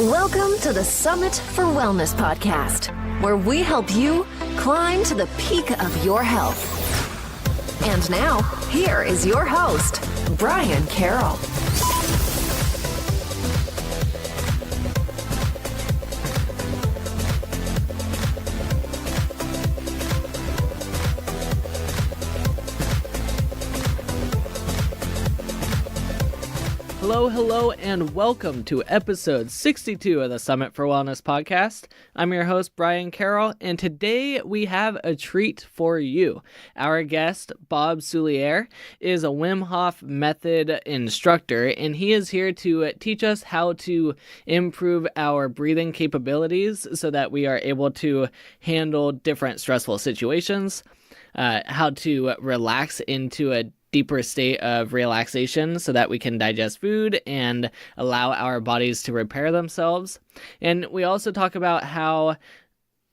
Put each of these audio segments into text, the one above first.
Welcome to the Summit for Wellness podcast, where we help you climb to the peak of your health. And now, here is your host, Brian Carroll. Hello, and welcome to episode 62 of the Summit for Wellness podcast. I'm your host, Brian Carroll, and today we have a treat for you. Our guest, Bob Soulliere, is a Wim Hof Method instructor, and he is here to teach us how to improve our breathing capabilities so that we are able to handle different stressful situations, how to relax into a deeper state of relaxation so that we can digest food and allow our bodies to repair themselves. And we also talk about how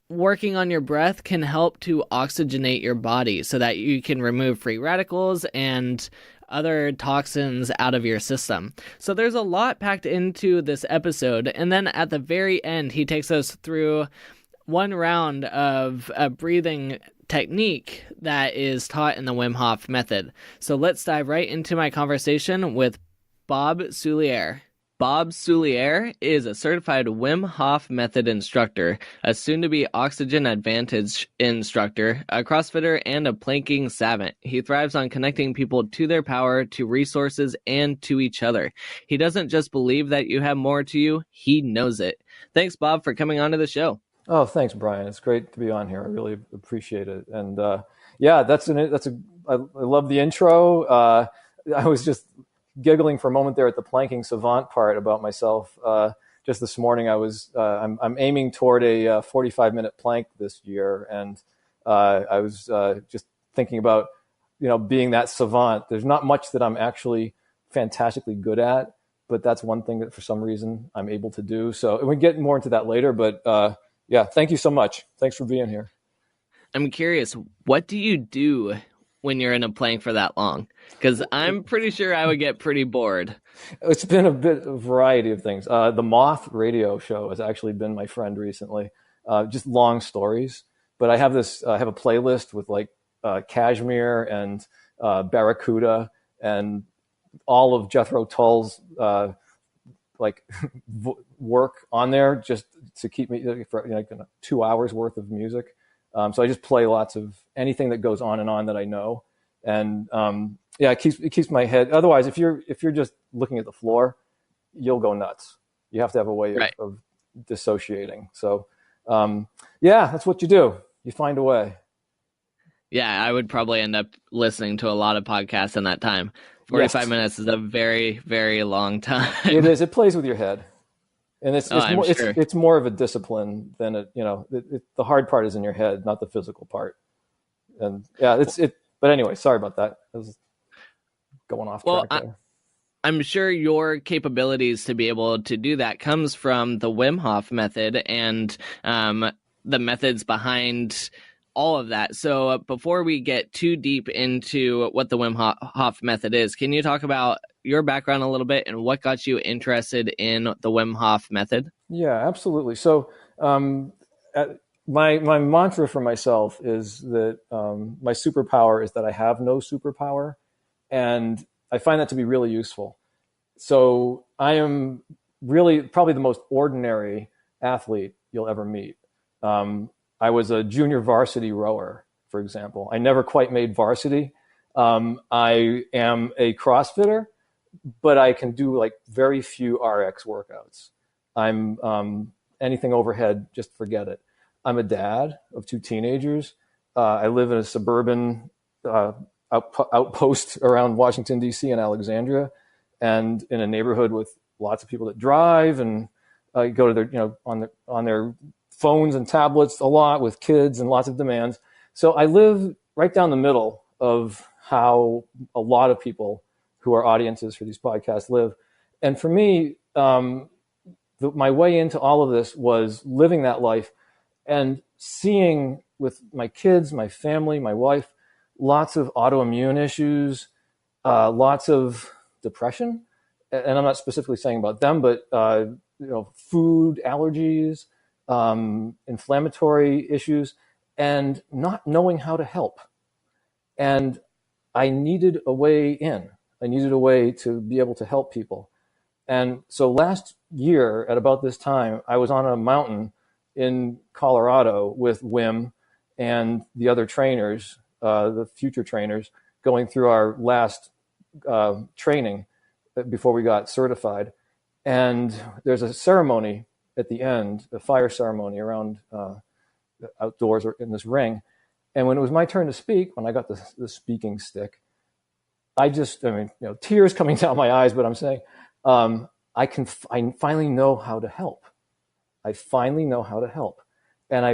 working on your breath can help to oxygenate your body so that you can remove free radicals and other toxins out of your system. So there's a lot packed into this episode. And then at the very end, he takes us through one round of a breathing technique that is taught in the Wim Hof Method. So let's dive right into my conversation with Bob Soulliere. Bob Soulliere is a certified Wim Hof Method instructor, a soon-to-be Oxygen Advantage instructor, a CrossFitter, and a planking savant. He thrives on connecting people to their power, to resources, and to each other. He doesn't just believe that you have more to you, he knows it. Thanks, Bob, for coming on to the show. Oh, thanks, Brian. It's great to be on here. I really appreciate it. And I love the intro. I was just giggling for a moment there at the planking savant part about myself. Just this morning, I'm aiming toward a 45-minute plank this year, and I was just thinking about being that savant. There's not much that I'm actually fantastically good at, but that's one thing that for some reason I'm able to do. So we get more into that later, but. Yeah, thank you so much. Thanks for being here. I'm curious, what do you do when you're in a plank for that long? Because I'm pretty sure I would get pretty bored. It's been a variety of things. The Moth radio show has actually been my friend recently. Just long stories. But I have a playlist with like Cashmere and Barracuda and all of Jethro Tull's work on there just to keep me for 2 hours worth of music. So I just play lots of anything that goes on and on that I know. And it keeps my head. Otherwise, if you're just looking at the floor, you'll go nuts. You have to have a way of dissociating. So that's what you do. You find a way. Yeah, I would probably end up listening to a lot of podcasts in that time. 45 minutes is a very, very long time. It is. It plays with your head. And it's more of a discipline than the hard part is in your head, not the physical part. And but anyway, sorry about that. I was going off track there. I'm sure your capabilities to be able to do that comes from the Wim Hof Method and the methods behind all of that. So before we get too deep into what the Wim Hof Method is, can you talk about your background a little bit and what got you interested in the Wim Hof Method? Yeah, absolutely. So my mantra for myself is that my superpower is that I have no superpower, and I find that to be really useful. So I am really probably the most ordinary athlete you'll ever meet. I was a junior varsity rower, for example. I never quite made varsity. I am a CrossFitter, but I can do like very few RX workouts. I'm anything overhead, just forget it. I'm a dad of 2 teenagers. I live in a suburban outpost around Washington, D.C. and Alexandria, and in a neighborhood with lots of people that drive and go to their, on their phones and tablets a lot with kids and lots of demands. So I live right down the middle of how a lot of people who are audiences for these podcasts live. And for me, my way into all of this was living that life and seeing with my kids, my family, my wife, lots of autoimmune issues, lots of depression, and I'm not specifically saying about them, but food allergies, inflammatory issues, and not knowing how to help. And I needed a way in. I needed a way to be able to help people. And so last year, at about this time, I was on a mountain in Colorado with Wim and the other trainers, the future trainers, going through our last training before we got certified. And there's a ceremony at the end, a fire ceremony around outdoors or in this ring. And when it was my turn to speak, when I got the speaking stick, tears coming down my eyes, but I'm saying, I finally know how to help. I finally know how to help. And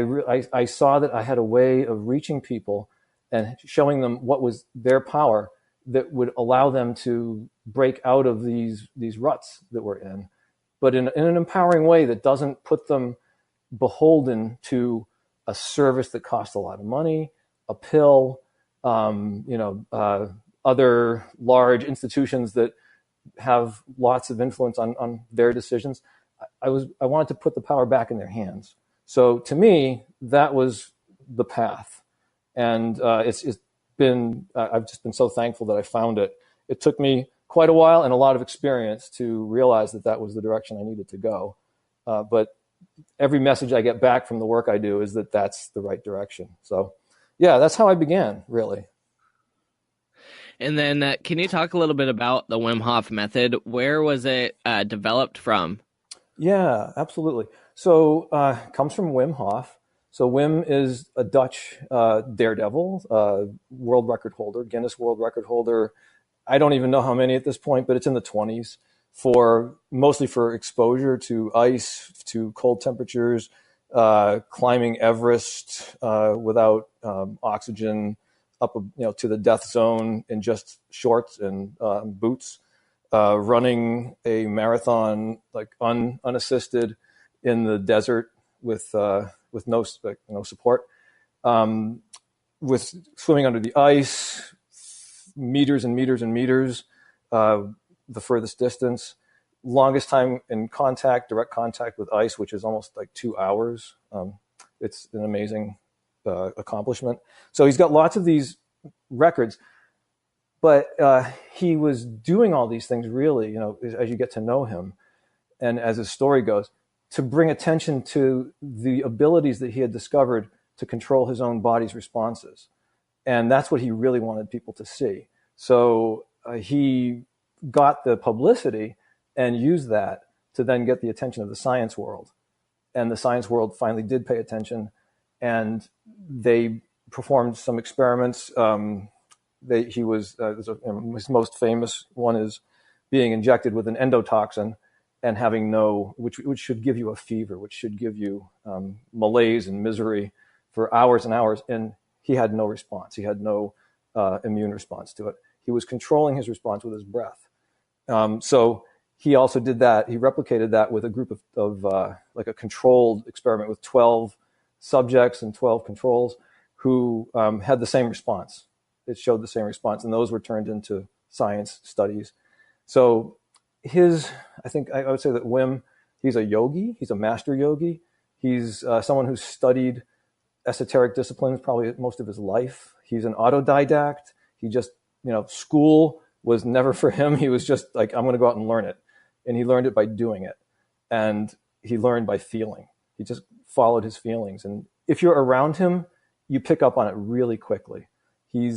I saw that I had a way of reaching people and showing them what was their power that would allow them to break out of these ruts that we're in, but in an empowering way that doesn't put them beholden to a service that costs a lot of money, a pill, other large institutions that have lots of influence on their decisions. I wanted to put the power back in their hands. So to me, that was the path. And I've just been so thankful that I found it. It took me quite a while and a lot of experience to realize that was the direction I needed to go. But every message I get back from the work I do is that that's the right direction. So yeah, that's how I began, really. And then can you talk a little bit about the Wim Hof Method? Where was it developed from? Yeah, absolutely. So it comes from Wim Hof. So Wim is a Dutch daredevil, world record holder, Guinness World Record holder. I don't even know how many at this point, but it's in the 20s mostly for exposure to ice, to cold temperatures, climbing Everest without oxygen, up to the death zone in just shorts and boots, running a marathon like unassisted in the desert with no support, with swimming under the ice, meters and meters and meters, the furthest distance, longest time in direct contact with ice, which is almost like 2 hours. It's an amazing accomplishment. So he's got lots of these records, but he was doing all these things really, as you get to know him and as his story goes, to bring attention to the abilities that he had discovered to control his own body's responses. And that's what he really wanted people to see. So he got the publicity and used that to then get the attention of the science world. And the science world finally did pay attention, and they performed some experiments. His most famous one is being injected with an endotoxin and having which should give you a fever, which should give you malaise and misery for hours and hours. And he had no response. He had no immune response to it. He was controlling his response with his breath. So he also did that. He replicated that with a group of like a controlled experiment with 12 subjects and 12 controls who had the same response. It showed the same response, and those were turned into science studies. So I think I would say that Wim, he's a yogi. He's a master yogi. He's someone who's studied esoteric disciplines probably most of his life. He's an autodidact. He just, school was never for him. He was just like, I'm going to go out and learn it. And he learned it by doing it. And he learned by feeling. He just followed his feelings. And if you're around him, you pick up on it really quickly. He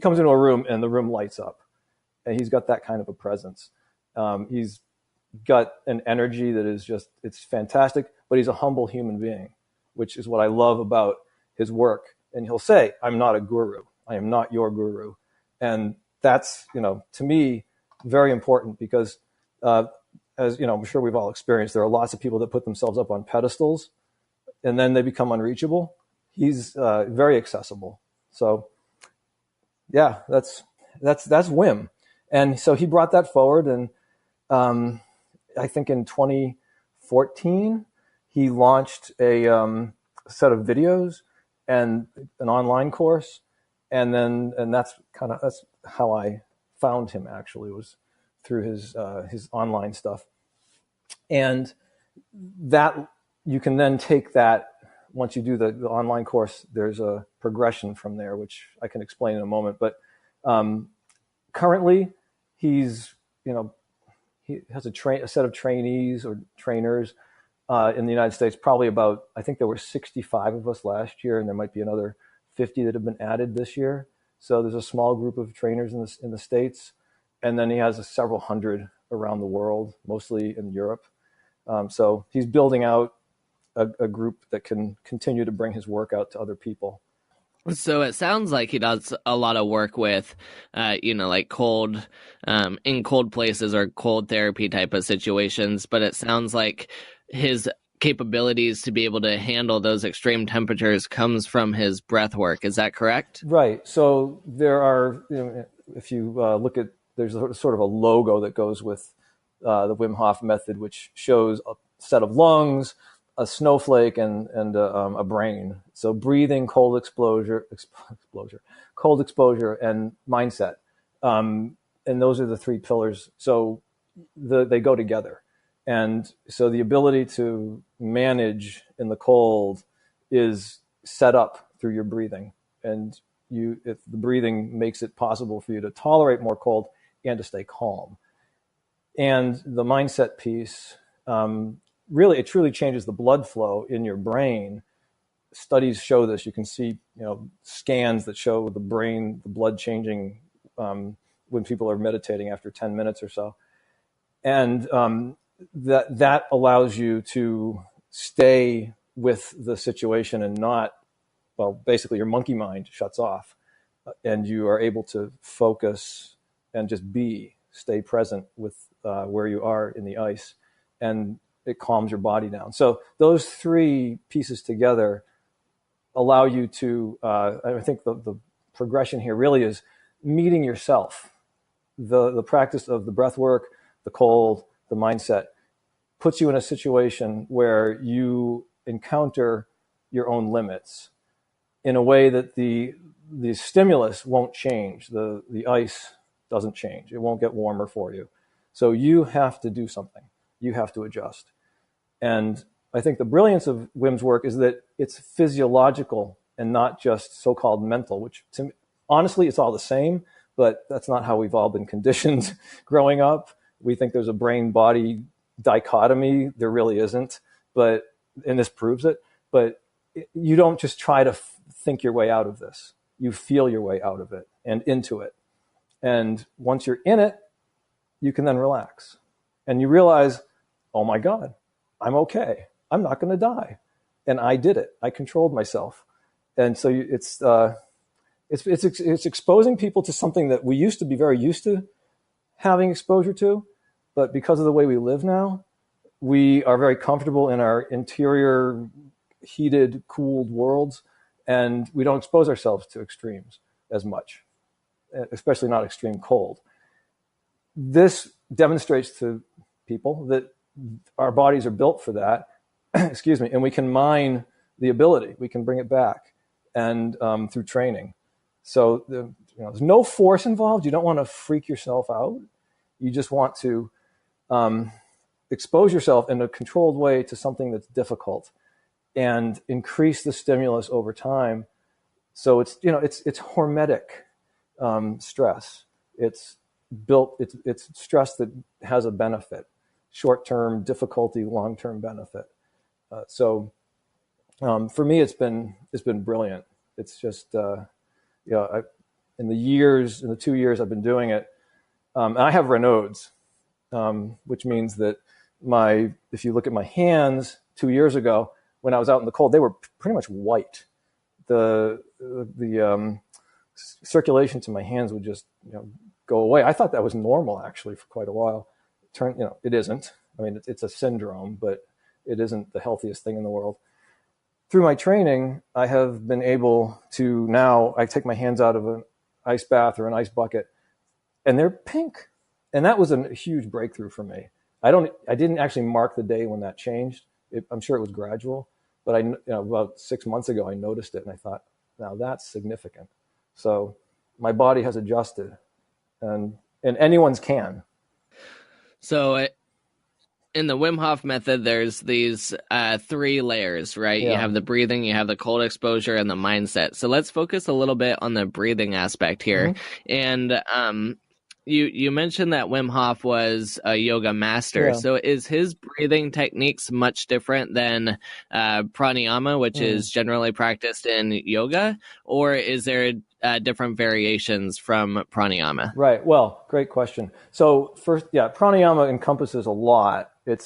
comes into a room and the room lights up. And he's got that kind of a presence. He's got an energy that is it's fantastic, but he's a humble human being, which is what I love about his work. And he'll say, I'm not a guru. I am not your guru. And that's, to me, very important because, as I'm sure we've all experienced, there are lots of people that put themselves up on pedestals and then they become unreachable. He's very accessible. So yeah, that's Wim. And so he brought that forward. And I think in 2014, he launched a set of videos and an online course. And that's how I found him, actually, was through his online stuff. And that you can then take that, once you do the online course, there's a progression from there, which I can explain in a moment. But currently, he has a set of trainees or trainers in the United States, probably about, I think there were 65 of us last year, and there might be another 50 that have been added this year. So there's a small group of trainers in the States, and then he has several hundred around the world, mostly in Europe. So he's building out a group that can continue to bring his work out to other people. So it sounds like he does a lot of work with, like cold, in cold places or cold therapy type of situations. But it sounds like his capabilities to be able to handle those extreme temperatures comes from his breath work. Is that correct? Right. So there are, if you look at, there's sort of a logo that goes with the Wim Hof Method, which shows a set of lungs, a snowflake, and a brain. So breathing, cold exposure, and mindset. And those are the three pillars. So they go together. And so the ability to manage in the cold is set up through your breathing. And if the breathing makes it possible for you to tolerate more cold and to stay calm. And the mindset piece, really, it truly changes the blood flow in your brain. Studies show this. You can see, scans that show the brain, the blood changing when people are meditating after 10 minutes or so. And that allows you to stay with the situation and not, basically your monkey mind shuts off and you are able to focus and just stay present with where you are in the ice, and it calms your body down. So those three pieces together allow you to, I think the progression here really is meeting yourself. The practice of the breath work, the cold, the mindset puts you in a situation where you encounter your own limits in a way that the stimulus won't change. The ice doesn't change. It won't get warmer for you. So you have to do something. You have to adjust. And I think the brilliance of Wim's work is that it's physiological and not just so-called mental, which honestly, it's all the same, but that's not how we've all been conditioned growing up. We think there's a brain-body dichotomy. There really isn't, and this proves it. But you don't just try to think your way out of this. You feel your way out of it and into it. And once you're in it, you can then relax. And you realize, oh my God, I'm okay. I'm not going to die. And I did it. I controlled myself. And so it's exposing people to something that we used to be very used to having exposure to. But because of the way we live now, we are very comfortable in our interior, heated, cooled worlds. And we don't expose ourselves to extremes as much, especially not extreme cold. This demonstrates to people that our bodies are built for that, excuse me, and we can mine the ability. We can bring it back and through training. So there's no force involved. You don't want to freak yourself out. You just want to expose yourself in a controlled way to something that's difficult and increase the stimulus over time. So it's hormetic stress. It's stress that has a benefit, short-term difficulty, long-term benefit. So for me, it's been brilliant. It's just, in the 2 years I've been doing it, and I have Raynaud's, which means that if you look at my hands 2 years ago, when I was out in the cold, they were pretty much white. The circulation to my hands would just, go away. I thought that was normal actually for quite a while. It isn't. I mean, it's a syndrome, but it isn't the healthiest thing in the world. Through my training, I have been able to now, I take my hands out of an ice bath or an ice bucket and they're pink. And that was a huge breakthrough for me. I didn't actually mark the day when that changed. I'm sure it was gradual, but about 6 months ago, I noticed it and I thought, now that's significant. So my body has adjusted and anyone's can. So in the Wim Hof method, there's these 3 layers, right? Yeah. You have the breathing, you have the cold exposure, and the mindset. So let's focus a little bit on the breathing aspect here. And you mentioned that Wim Hof was a yoga master. Yeah. So is his breathing techniques much different than pranayama, which is generally practiced in yoga, or is there different variations from pranayama? Right. Well, great question. So first, yeah, pranayama encompasses a lot. There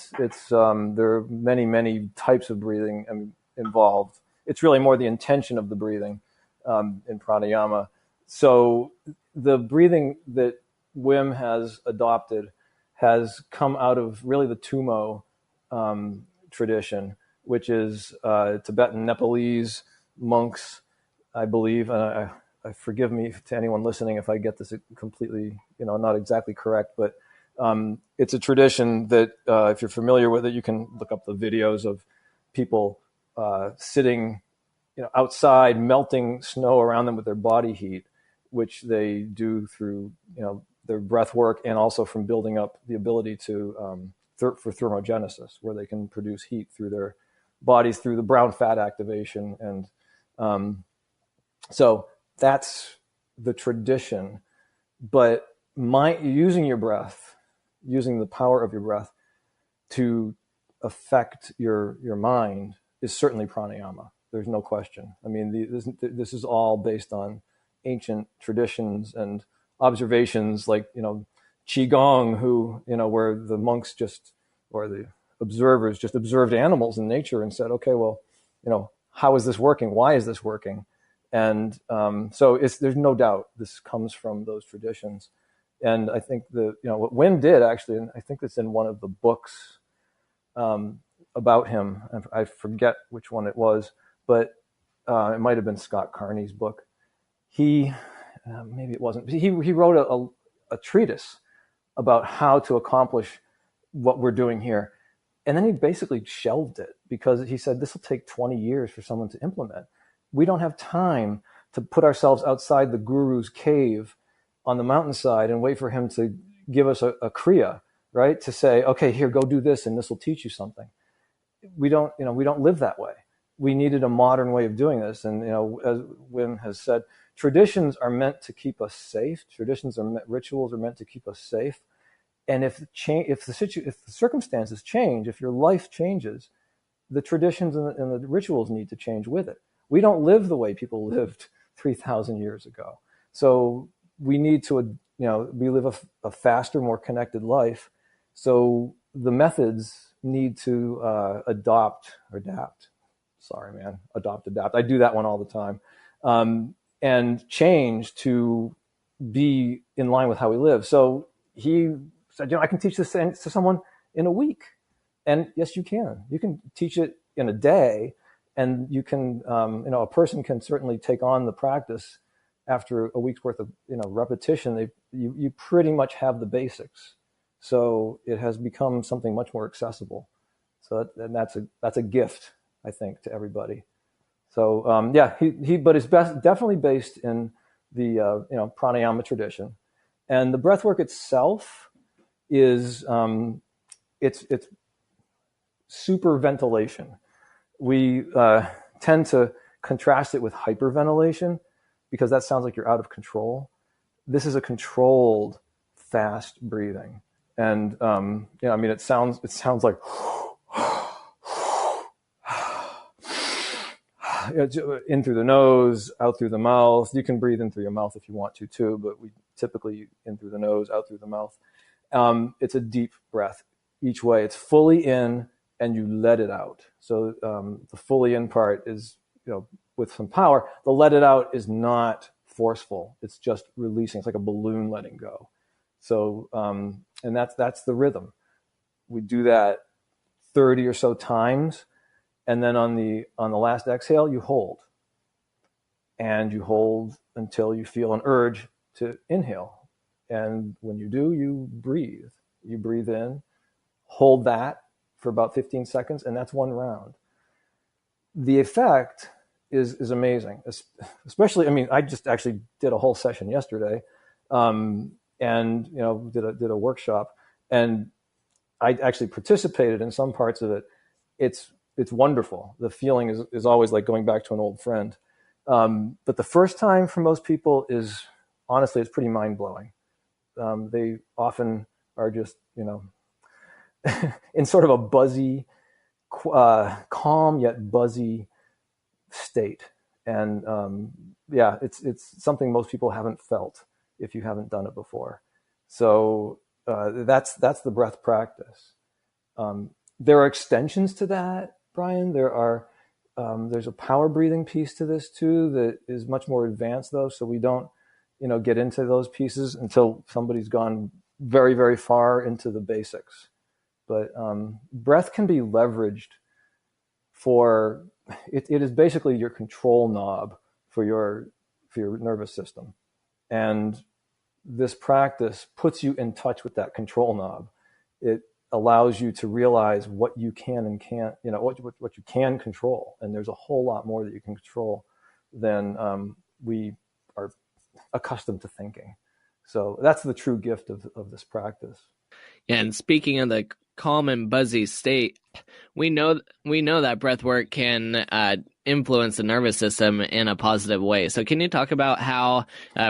are many types of breathing involved. It's really more the intention of the breathing in pranayama. So the breathing that Wim has adopted has come out of really the Tumo tradition, which is Tibetan Nepalese monks, I believe. Forgive me to anyone listening if I get this completely, not exactly correct, but it's a tradition that if you're familiar with it, you can look up the videos of people sitting, outside, melting snow around them with their body heat, which they do through, their breath work and also from building up the ability to for thermogenesis, where they can produce heat through their bodies through the brown fat activation, and so that's the tradition. But using your breath, using the power of your breath to affect your mind is certainly pranayama. There's no question. I mean, this is all based on ancient traditions and observations, like, qigong, where the monks or the observers just observed animals in nature and said, okay, well, how is this working? Why is this working? And so there's no doubt this comes from those traditions. And I think what Wim did, actually, and I think it's in one of the books about him. I forget which one it was, but it might have been Scott Carney's book. Maybe it wasn't. He wrote a treatise about how to accomplish what we're doing here. And then he basically shelved it because he said, this will take 20 years for someone to implement. We don't have time to put ourselves outside the guru's cave on the mountainside and wait for him to give us a kriya, right? To say, okay, here, go do this, and this will teach you something. We don't live that way. We needed a modern way of doing this. And, as Wim has said, traditions are meant to keep us safe. Rituals are meant to keep us safe. And if the circumstances change, if your life changes, the traditions and the rituals need to change with it. We don't live the way people lived 3,000 years ago. So we need to, we live a faster, more connected life. So the methods need to adapt. Sorry, man. Adapt. I do that one all the time. And change to be in line with how we live. So he said, I can teach this to someone in a week. And yes, you can. You can teach it in a day, and you can, a person can certainly take on the practice after a week's worth of, repetition. You pretty much have the basics. So it has become something much more accessible. So that's a gift, I think, to everybody. So but it's definitely based in the pranayama tradition, and the breathwork itself is it's super ventilation. We tend to contrast it with hyperventilation because that sounds like you're out of control. This is a controlled, fast breathing, and it sounds like in through the nose, out through the mouth. You can breathe in through your mouth if you want to too, but we typically in through the nose, out through the mouth. It's a deep breath each way. It's fully in and you let it out. So the fully in part is, with some power. The let it out is not forceful. It's just releasing. It's like a balloon letting go. So, and that's the rhythm. We do that 30 or so times. And then on the last exhale, you hold. And you hold until you feel an urge to inhale. And when you do, you breathe. You breathe in, hold that for about 15 seconds, and that's one round. The effect is amazing. Especially, I just actually did a whole session yesterday, and did a workshop, and I actually participated in some parts of it. It's wonderful. The feeling is always like going back to an old friend. But the first time for most people is, honestly, it's pretty mind blowing. They often are just, in sort of a buzzy, calm yet buzzy state. And it's something most people haven't felt if you haven't done it before. So that's the breath practice. There are extensions to that, Brian. There's a power breathing piece to this too that is much more advanced, though. So we don't, get into those pieces until somebody's gone very, very far into the basics. But breath can be leveraged for it is basically your control knob for your nervous system, and this practice puts you in touch with that control knob. It allows you to realize what you can and can't, what you can control, and there's a whole lot more that you can control than we are accustomed to thinking. So that's the true gift of this practice. Yeah, and speaking of the calm and buzzy state, we know that breath work can influence the nervous system in a positive way. So can you talk about how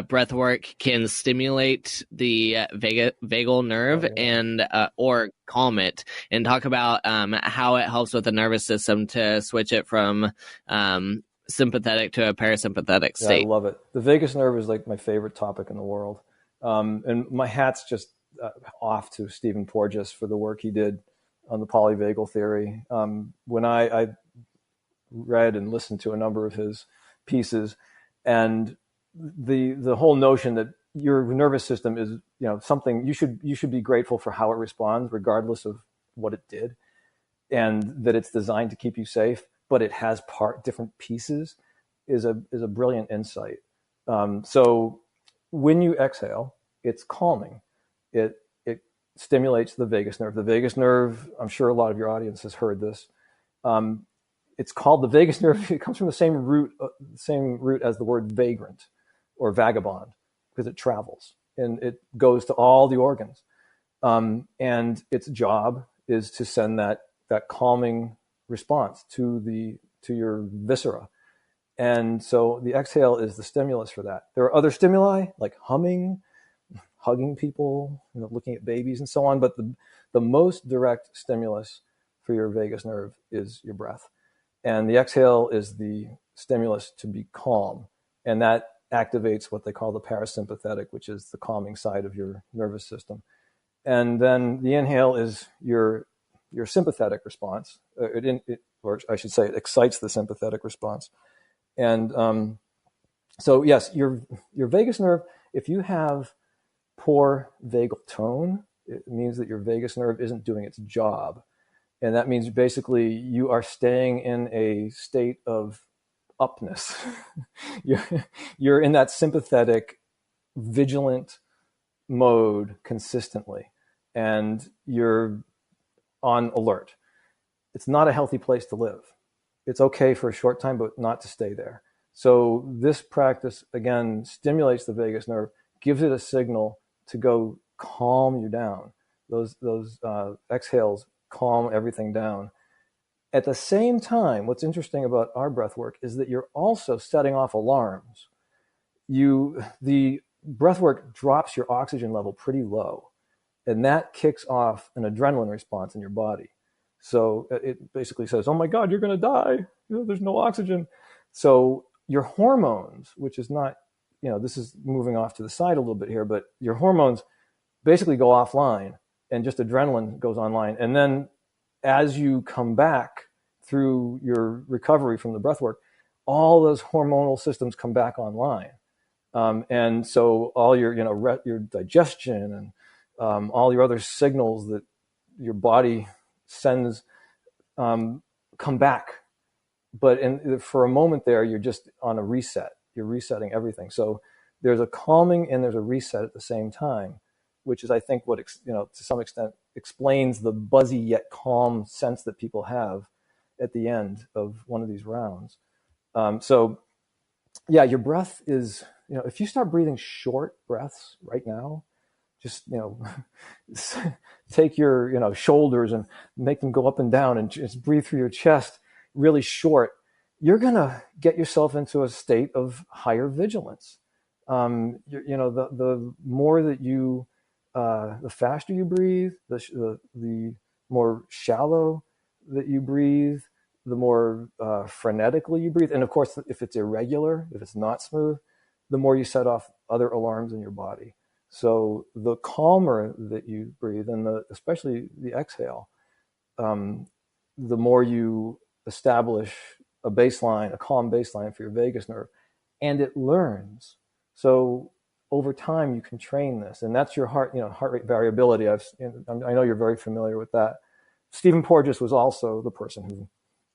breath work can stimulate the vagal nerve and or calm it, and talk about how it helps with the nervous system to switch it from sympathetic to a parasympathetic state? Yeah, I love it. The vagus nerve is like my favorite topic in the world. And my hat's just off to Stephen Porges for the work he did on the polyvagal theory. When I read and listened to a number of his pieces, and the whole notion that your nervous system is, something you should be grateful for how it responds, regardless of what it did, and that it's designed to keep you safe, but it has different pieces, is a brilliant insight. So when you exhale, it's calming. It stimulates the vagus nerve. The vagus nerve, I'm sure a lot of your audience has heard this. It's called the vagus nerve. It comes from the same root as the word vagrant or vagabond, because it travels and it goes to all the organs. And its job is to send that calming response to your viscera. And so the exhale is the stimulus for that. There are other stimuli like humming, hugging people, looking at babies and so on. But the most direct stimulus for your vagus nerve is your breath. And the exhale is the stimulus to be calm. And that activates what they call the parasympathetic, which is the calming side of your nervous system. And then the inhale is your sympathetic response. Or I should say, it excites the sympathetic response. And so yes, your vagus nerve, if you have poor vagal tone, it means that your vagus nerve isn't doing its job. And that means basically you are staying in a state of upness. You're in that sympathetic, vigilant mode consistently, and you're on alert. It's not a healthy place to live. It's okay for a short time, but not to stay there. So this practice, again, stimulates the vagus nerve, gives it a signal to go calm you down. Those exhales calm everything down. At the same time, what's interesting about our breath work is that you're also setting off alarms. The breath work drops your oxygen level pretty low, and that kicks off an adrenaline response in your body. So it basically says, oh my God, you're going to die. There's no oxygen. So your hormones, which is not, this is moving off to the side a little bit here, but your hormones basically go offline and just adrenaline goes online. And then as you come back through your recovery from the breath work, all those hormonal systems come back online. And so all your digestion and all your other signals that your body sends come back. But for a moment there, you're just on a reset. You're resetting everything. So there's a calming and there's a reset at the same time, which is, I think, what, to some extent explains the buzzy yet calm sense that people have at the end of one of these rounds. So yeah, your breath is, if you start breathing short breaths right now, just, take your, shoulders and make them go up and down and just breathe through your chest really short, you're going to get yourself into a state of higher vigilance. The more that you, the faster you breathe, the more shallow that you breathe, the more frenetically you breathe. And of course, if it's irregular, if it's not smooth, the more you set off other alarms in your body. So the calmer that you breathe, and especially the exhale, the more you establish a calm baseline for your vagus nerve, and it learns. So over time, you can train this, and that's your heart rate variability. I know you're very familiar with that. Stephen Porges was also the person who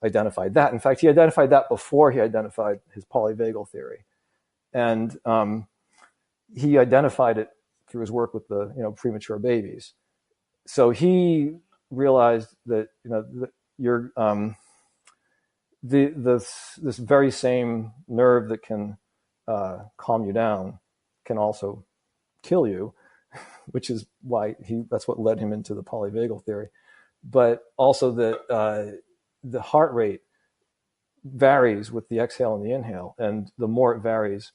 identified that. In fact, he identified that before he identified his polyvagal theory, and he identified it through his work with the premature babies. So he realized that you're this very same nerve that can calm you down can also kill you, which is why that's what led him into the polyvagal theory. But also that the heart rate varies with the exhale and the inhale, and the more it varies,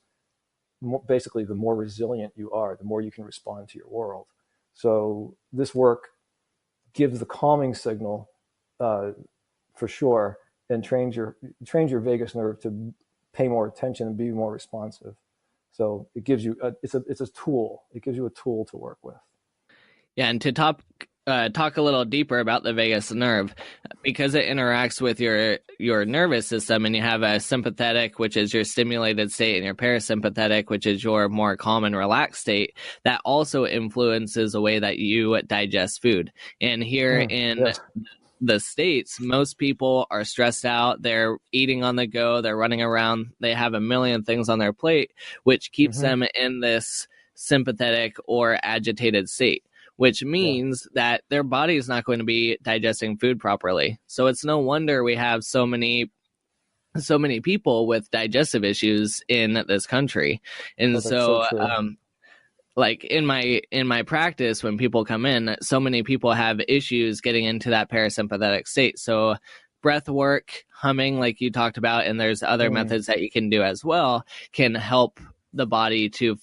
basically the more resilient you are, the more you can respond to your world. So this work gives the calming signal for sure, and trains your vagus nerve to pay more attention and be more responsive. So it gives you it's a tool. It gives you a tool to work with. Yeah, and to talk a little deeper about the vagus nerve, because it interacts with your nervous system, and you have a sympathetic, which is your stimulated state, and your parasympathetic, which is your more calm and relaxed state, that also influences the way that you digest food. And here in the States, most people are stressed out. They're eating on the go. They're running around. They have a million things on their plate, which keeps them in this sympathetic or agitated state, which means that their body is not going to be digesting food properly. So it's no wonder we have so many people with digestive issues in this country. And like in my practice, when people come in, so many people have issues getting into that parasympathetic state. So breath work, humming, like you talked about, and there's other methods that you can do as well, can help the body to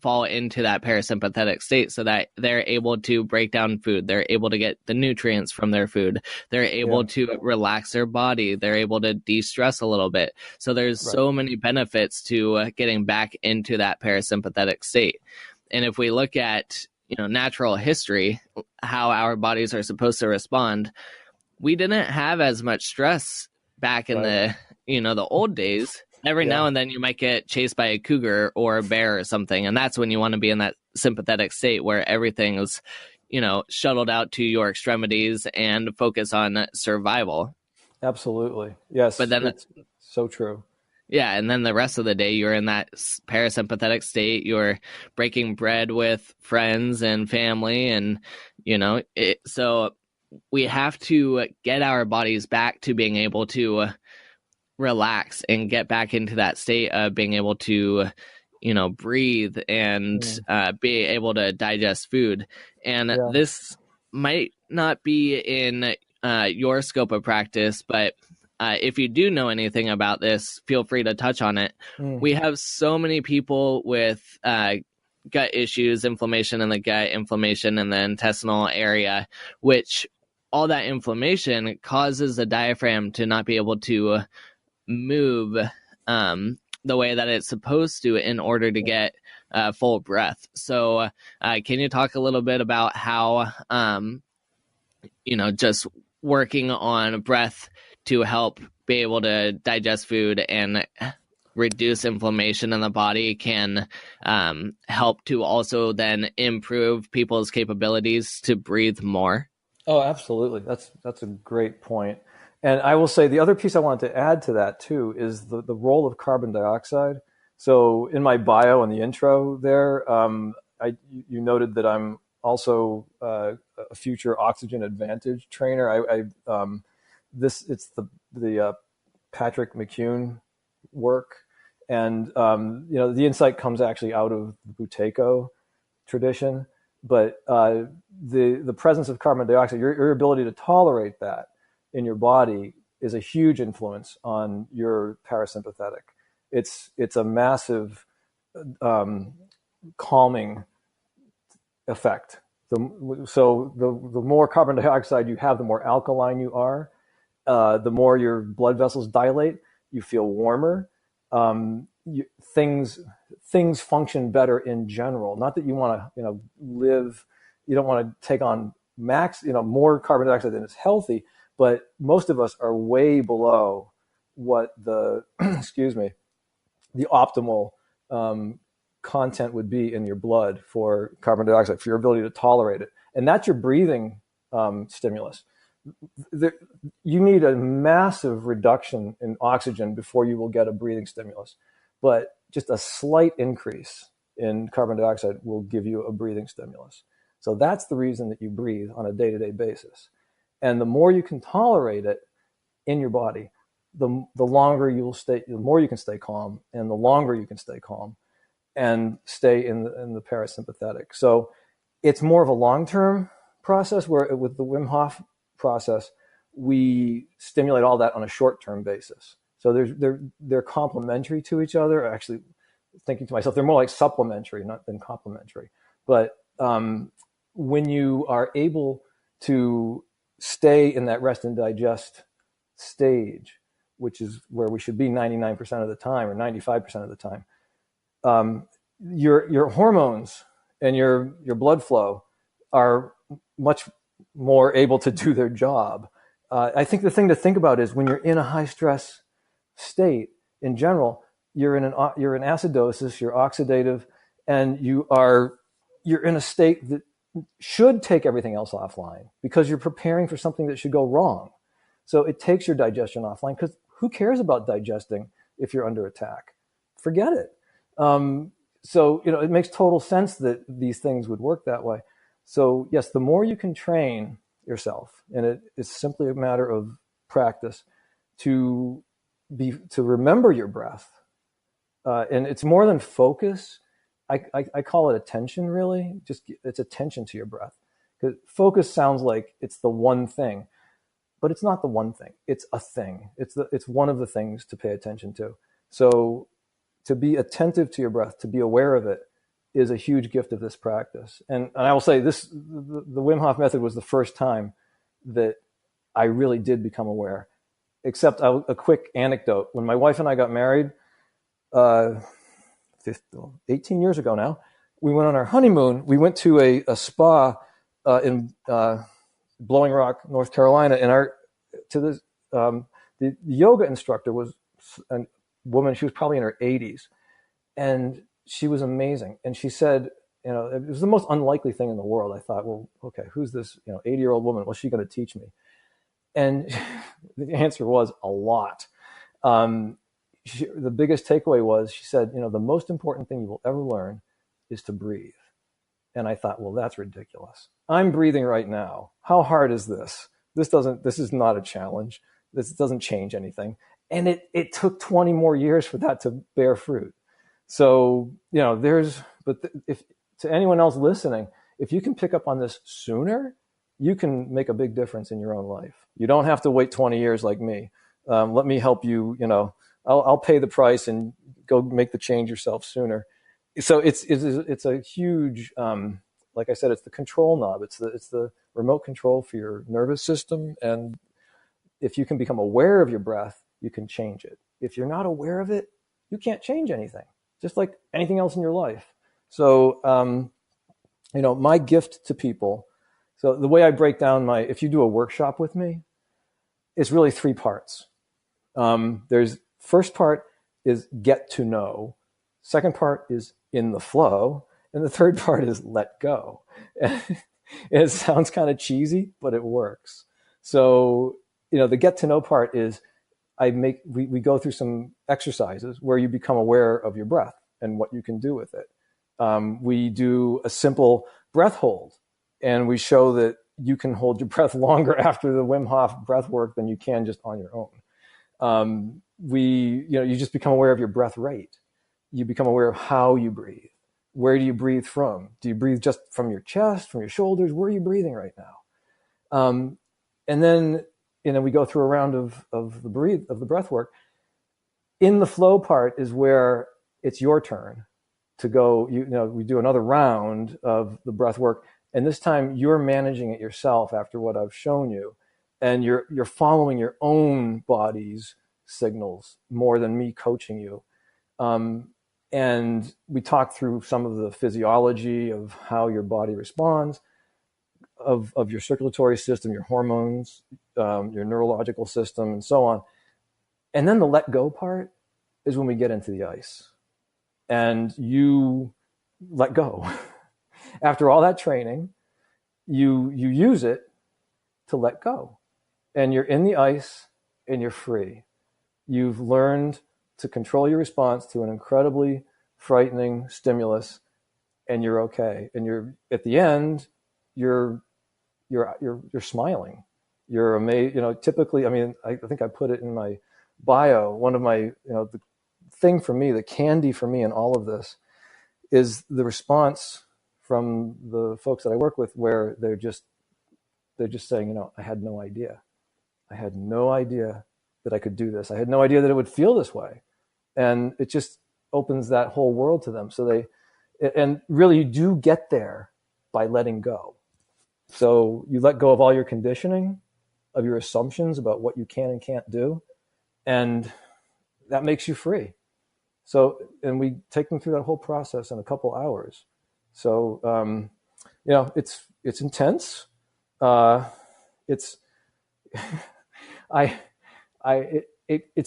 fall into that parasympathetic state, so that they're able to break down food. They're able to get the nutrients from their food. They're able to relax their body. They're able to de-stress a little bit. So there's so many benefits to getting back into that parasympathetic state. And if we look at, natural history, how our bodies are supposed to respond, we didn't have as much stress back in the old days. Every now and then you might get chased by a cougar or a bear or something, and that's when you want to be in that sympathetic state where everything is, shuttled out to your extremities and focus on survival. Absolutely. Yes. But then it's so true. Yeah, and then the rest of the day you're in that parasympathetic state. You're breaking bread with friends and family, and so we have to get our bodies back to being able to relax and get back into that state of being able to breathe and be able to digest food. And this might not be in your scope of practice, but if you do know anything about this, feel free to touch on it. We have so many people with gut issues, inflammation in the gut, inflammation in the intestinal area, which all that inflammation causes the diaphragm to not be able to move the way that it's supposed to in order to get full breath. So can you talk a little bit about how just working on breath to help be able to digest food and reduce inflammation in the body can help to also then improve people's capabilities to breathe more? Oh, absolutely. That's a great point. And I will say the other piece I wanted to add to that too is the role of carbon dioxide. So in my bio in the intro there, you noted that I'm also a future oxygen advantage trainer. It's the Patrick McCune work, and the insight comes actually out of the Buteyko tradition, but the presence of carbon dioxide, your ability to tolerate that in your body is a huge influence on your parasympathetic. It's a massive calming effect. So the more carbon dioxide you have, the more alkaline you are, the more your blood vessels dilate, you feel warmer. Things function better in general. Not that you want to, live, you don't want to take on more carbon dioxide than is healthy, but most of us are way below what the, the optimal content would be in your blood for carbon dioxide, for your ability to tolerate it. And that's your breathing stimulus. You need a massive reduction in oxygen before you will get a breathing stimulus. But just a slight increase in carbon dioxide will give you a breathing stimulus. So that's the reason that you breathe on a day-to-day basis. And the more you can tolerate it in your body, the longer you will stay, the more you can stay calm, and the longer you can stay calm and stay in the parasympathetic. So it's more of a long-term process, where with the Wim Hof process, we stimulate all that on a short-term basis. So they're complementary to each other. Actually, thinking to myself, they're more like supplementary, not than complementary. But when you are able to stay in that rest and digest stage, which is where we should be 99% of the time or 95% of the time, your hormones and your blood flow are much more able to do their job. I think the thing to think about is when you're in a high stress state in general, you're in acidosis, you're oxidative, and you're in a state that should take everything else offline because you're preparing for something that should go wrong. So it takes your digestion offline, because who cares about digesting if you're under attack? Forget it. So it makes total sense that these things would work that way. So yes, the more you can train yourself, and it's simply a matter of practice to remember your breath, and it's more than focus. I call it attention, really. It's attention to your breath. Because focus sounds like it's the one thing, but it's not the one thing. It's a thing. It's one of the things to pay attention to. So to be attentive to your breath, to be aware of it, is a huge gift of this practice. And I will say this: the Wim Hof Method was the first time that I really did become aware. Except a quick anecdote: when my wife and I got married, 18 years ago now, we went on our honeymoon. We went to a spa in Blowing Rock, North Carolina, and the yoga instructor was a woman. She was probably in her 80s, and she was amazing. And she said, it was the most unlikely thing in the world. I thought, well, okay, who's this 80-year-old woman? What's she going to teach me? And the answer was a lot. The biggest takeaway was, she said, the most important thing you will ever learn is to breathe. And I thought, well, that's ridiculous. I'm breathing right now. How hard is this? This is not a challenge. This doesn't change anything. And it took 20 more years for that to bear fruit. So, if to anyone else listening, if you can pick up on this sooner, you can make a big difference in your own life. You don't have to wait 20 years like me. Let me help you, I'll pay the price and go make the change yourself sooner. So it's a huge, like I said, it's the control knob. It's the remote control for your nervous system. And if you can become aware of your breath, you can change it. If you're not aware of it, you can't change anything, just like anything else in your life. So, my gift to people. So the way I break down if you do a workshop with me, it's really 3 parts. There's first part is get to know. Second part is in the flow. And the third part is let go. It sounds kind of cheesy, but it works. So, the get to know part is we go through some exercises where you become aware of your breath and what you can do with it. We do a simple breath hold, and we show that you can hold your breath longer after the Wim Hof breath work than you can just on your own. You just become aware of your breath rate. You become aware of how you breathe. Where do you breathe from? Do you breathe just from your chest, from your shoulders? Where are you breathing right now? And then, we go through a round of the breath work. In the flow part is where it's your turn to go. We do another round of the breath work, and this time you're managing it yourself after what I've shown you, and you're following your own body's signals more than me coaching you. And we talk through some of the physiology of how your body responds, of your circulatory system, your hormones, your neurological system, and so on. And then the let go part is when we get into the ice and you let go. After all that training, you use it to let go, and you're in the ice and you're free. You've learned to control your response to an incredibly frightening stimulus, and you're okay. And you're at the end, you're smiling. You're amazed. Typically, I think I put it in my bio. One of my, the thing for me, the candy for me in all of this is the response from the folks that I work with, where they're just saying, I had no idea. I had no idea that I could do this. I had no idea that it would feel this way. And it just opens that whole world to them. So and really you do get there by letting go. So you let go of all your conditioning, of your assumptions about what you can and can't do. And that makes you free. So, and we take them through that whole process in a couple hours. So, it's intense. It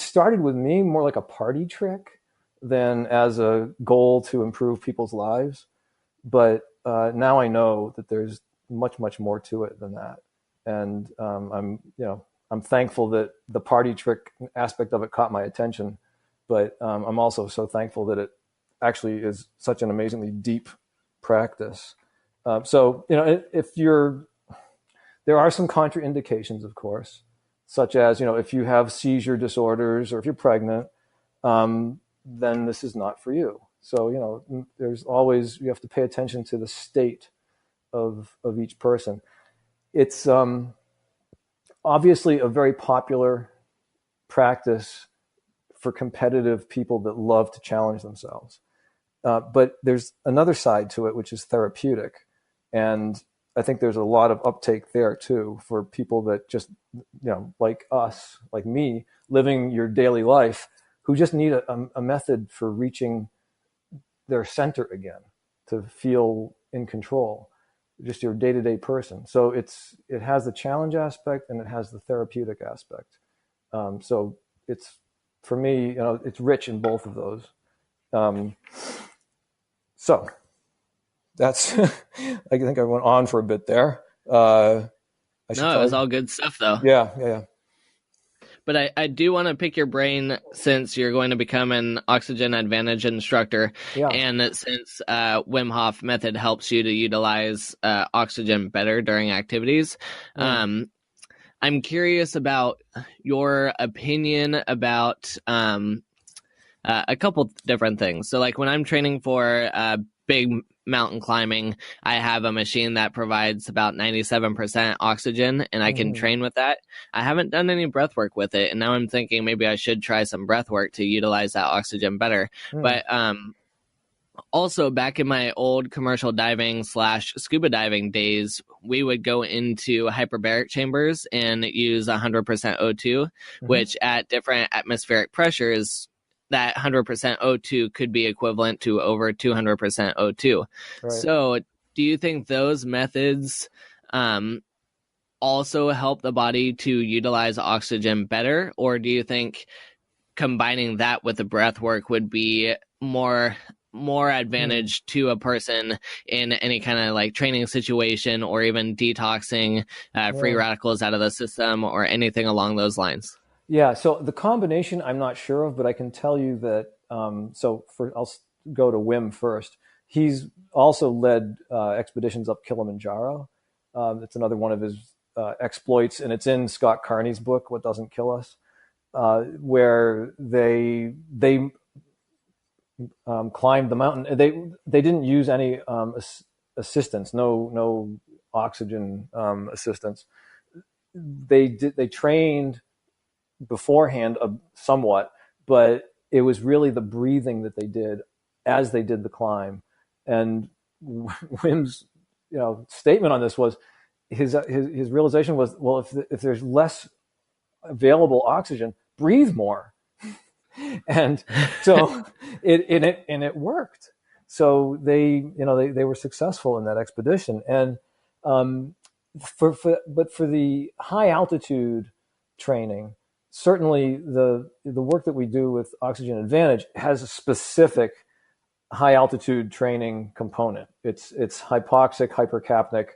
started with me more like a party trick than as a goal to improve people's lives. But now I know that there's much, much more to it than that. And I'm thankful that the party trick aspect of it caught my attention. But I'm also so thankful that it actually is such an amazingly deep practice. There are some contraindications, of course, such as, if you have seizure disorders or if you're pregnant, then this is not for you. So, you have to pay attention to the state of each person. It's obviously a very popular practice for competitive people that love to challenge themselves. But there's another side to it, which is therapeutic. And I think there's a lot of uptake there too for people that just, like us, like me, living your daily life, who just need a method for reaching their center again, to feel in control, just your day-to-day person. So it has the challenge aspect and it has the therapeutic aspect. So it's, for me, it's rich in both of those. So that's, I think I went on for a bit there. No, it was all good stuff though. Yeah. But I do want to pick your brain, since you're going to become an Oxygen Advantage instructor. Yeah. And since Wim Hof Method helps you to utilize oxygen better during activities. Mm. I'm curious about your opinion about a couple different things. So like when I'm training for big mountain climbing, I have a machine that provides about 97% oxygen, and I can train with that. I haven't done any breath work with it, and now I'm thinking maybe I should try some breath work to utilize that oxygen better. But also back in my old commercial diving / scuba diving days, we would go into hyperbaric chambers and use 100% O2, which at different atmospheric pressures, that 100% O2 could be equivalent to over 200% O2. Right. So do you think those methods also help the body to utilize oxygen better? Or do you think combining that with the breath work would be more advantage to a person in any kind of like training situation, or even detoxing free radicals out of the system, or anything along those lines? Yeah, so the combination I'm not sure of, but I can tell you that, I'll go to Wim first. He's also led expeditions up Kilimanjaro. It's another one of his exploits, and it's in Scott Carney's book, What Doesn't Kill Us, where they climbed the mountain. They didn't use any assistance, no oxygen assistance. They trained beforehand somewhat, but it was really the breathing that they did as they did the climb. And Wim's statement on this was his realization was, well, if there's less available oxygen, breathe more. And so it worked. So they were successful in that expedition. And but for the high altitude training, certainly the work that we do with Oxygen Advantage has a specific high altitude training component. It's hypoxic, hypercapnic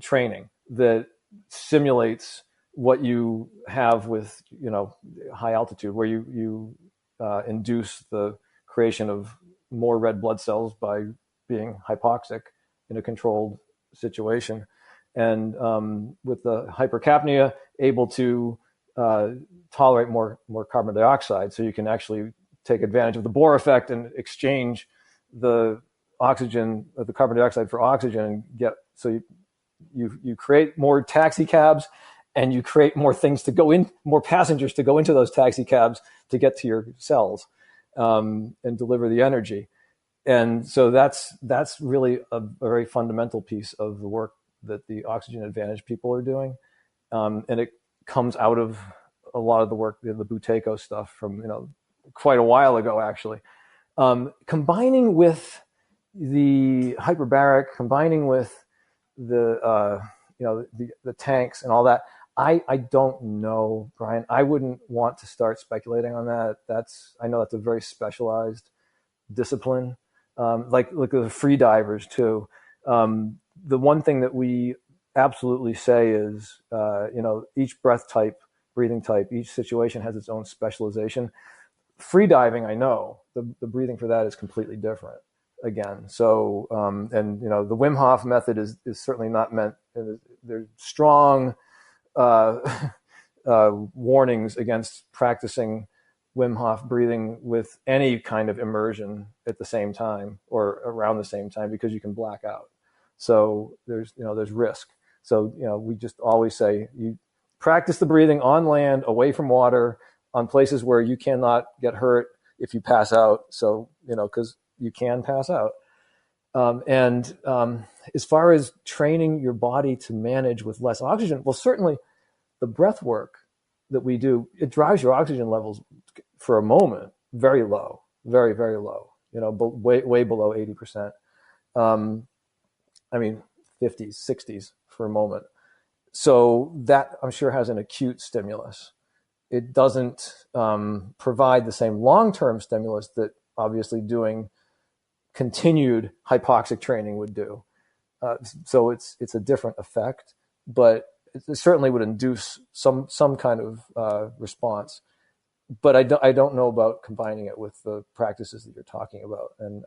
training that simulates what you have with high altitude, where you induce the creation of more red blood cells by being hypoxic in a controlled situation, and with the hypercapnia, able to tolerate more carbon dioxide, so you can actually take advantage of the Bohr effect and exchange the oxygen, the carbon dioxide for oxygen, and you create more taxi cabs, and you create more things to go in, more passengers to go into those taxi cabs to get to your cells and deliver the energy. And so that's really a very fundamental piece of the work that the Oxygen Advantage people are doing. And it comes out of a lot of the work, the Buteyko stuff from, quite a while ago, actually. Combining with the hyperbaric, combining with the tanks and all that, I don't know, Brian. I wouldn't want to start speculating on that. I know that's a very specialized discipline. Like the free divers too. The one thing that we absolutely say is, each breathing type, each situation has its own specialization. Free diving, I know the breathing for that is completely different again. So, and the Wim Hof method is certainly not meant. There's strong warnings against practicing Wim Hof breathing with any kind of immersion at the same time or around the same time, because you can black out. So there's risk. So, we just always say you practice the breathing on land, away from water, on places where you cannot get hurt if you pass out. So, because you can pass out. And as far as training your body to manage with less oxygen, well, certainly the breath work that we do, it drives your oxygen levels for a moment very low, very, very low, way below 80%. 50s, 60s for a moment. So that, I'm sure, has an acute stimulus. It doesn't provide the same long-term stimulus that obviously doing continued hypoxic training would do. So it's a different effect, but it certainly would induce some kind of response. But I don't know about combining it with the practices that you're talking about. And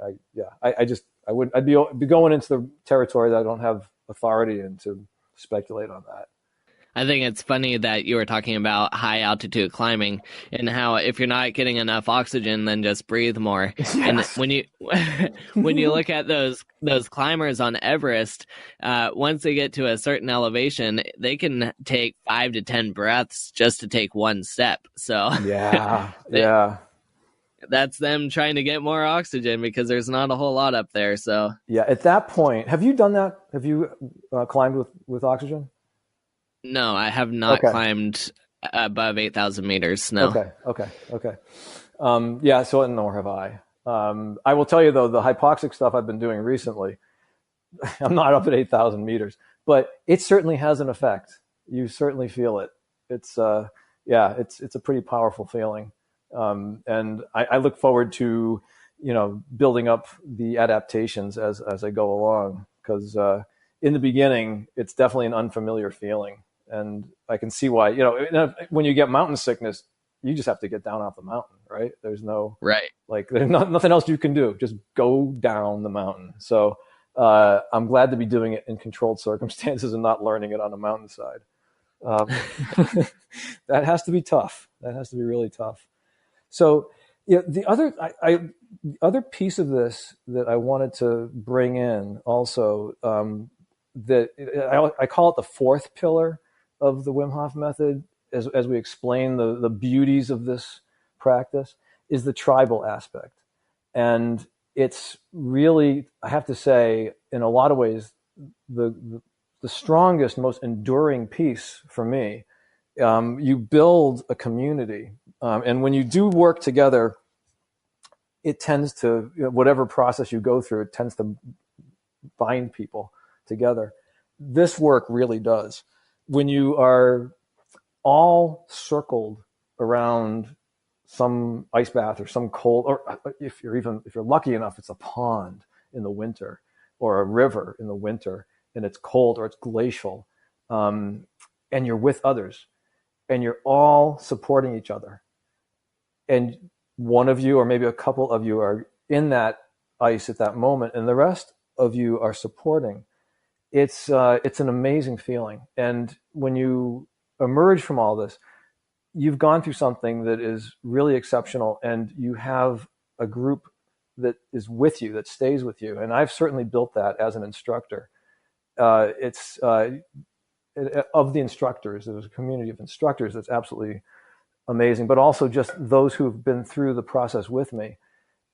I'd be going into the territory that I don't have authority in to speculate on that. I think it's funny that you were talking about high altitude climbing and how if you're not getting enough oxygen, then just breathe more. Yes. And when you look at those climbers on Everest, once they get to a certain elevation, they can take 5 to 10 breaths just to take one step. So yeah. That's them trying to get more oxygen because there's not a whole lot up there. So yeah, at that point, have you done that? Have you climbed with oxygen? No, I have not climbed above 8,000 meters. No. Okay. So nor have I. I will tell you though, the hypoxic stuff I've been doing recently, I'm not up at 8,000 meters, but it certainly has an effect. You certainly feel it. It's a pretty powerful feeling. And I look forward to, building up the adaptations as I go along, because in the beginning, it's definitely an unfamiliar feeling. And I can see why, when you get mountain sickness, you just have to get down off the mountain, right? There's no, there's nothing else you can do. Just go down the mountain. So I'm glad to be doing it in controlled circumstances and not learning it on a mountainside. That has to be tough. That has to be really tough. So Yeah, the other piece of this that I wanted to bring in also, that I call it the fourth pillar of the Wim Hof method, as we explain the beauties of this practice, is the tribal aspect. And it's really, I have to say, in a lot of ways, the strongest, most enduring piece for me. You build a community, and when you do work together, it tends to, whatever process you go through, it tends to bind people together. This work really does. When you are all circled around some ice bath or some cold, or if you're lucky enough, it's a pond in the winter or a river in the winter, and it's cold or it's glacial, and you're with others, and you're all supporting each other, and one of you or maybe a couple of you are in that ice at that moment, and the rest of you are supporting. It's an amazing feeling. And when you emerge from all this, you've gone through something that is really exceptional, and you have a group that is with you, that stays with you. And I've certainly built that as an instructor. Of the instructors, there's a community of instructors that's absolutely amazing, but also just those who've been through the process with me.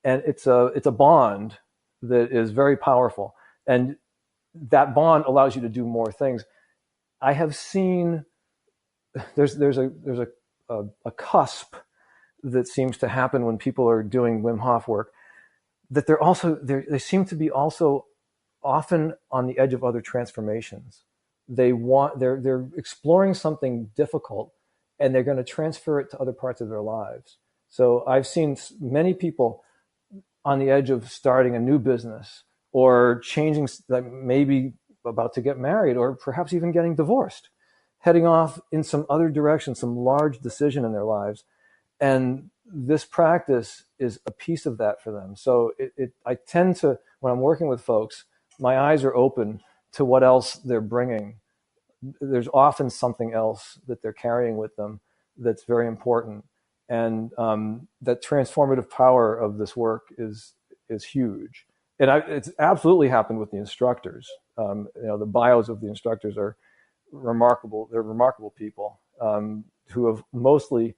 And it's a bond that is very powerful. And that bond allows you to do more things. I have seen there's a cusp that seems to happen when people are doing Wim Hof work, that they seem to be also often on the edge of other transformations. They're exploring something difficult, and they're going to transfer it to other parts of their lives. So I've seen many people on the edge of starting a new business, or changing, like maybe about to get married, or perhaps even getting divorced, heading off in some other direction, some large decision in their lives. And this practice is a piece of that for them. So I tend to, when I'm working with folks, my eyes are open to what else they're bringing. There's often something else that they're carrying with them that's very important. And that transformative power of this work is huge. And it's absolutely happened with the instructors. The bios of the instructors are remarkable. They're remarkable people who have mostly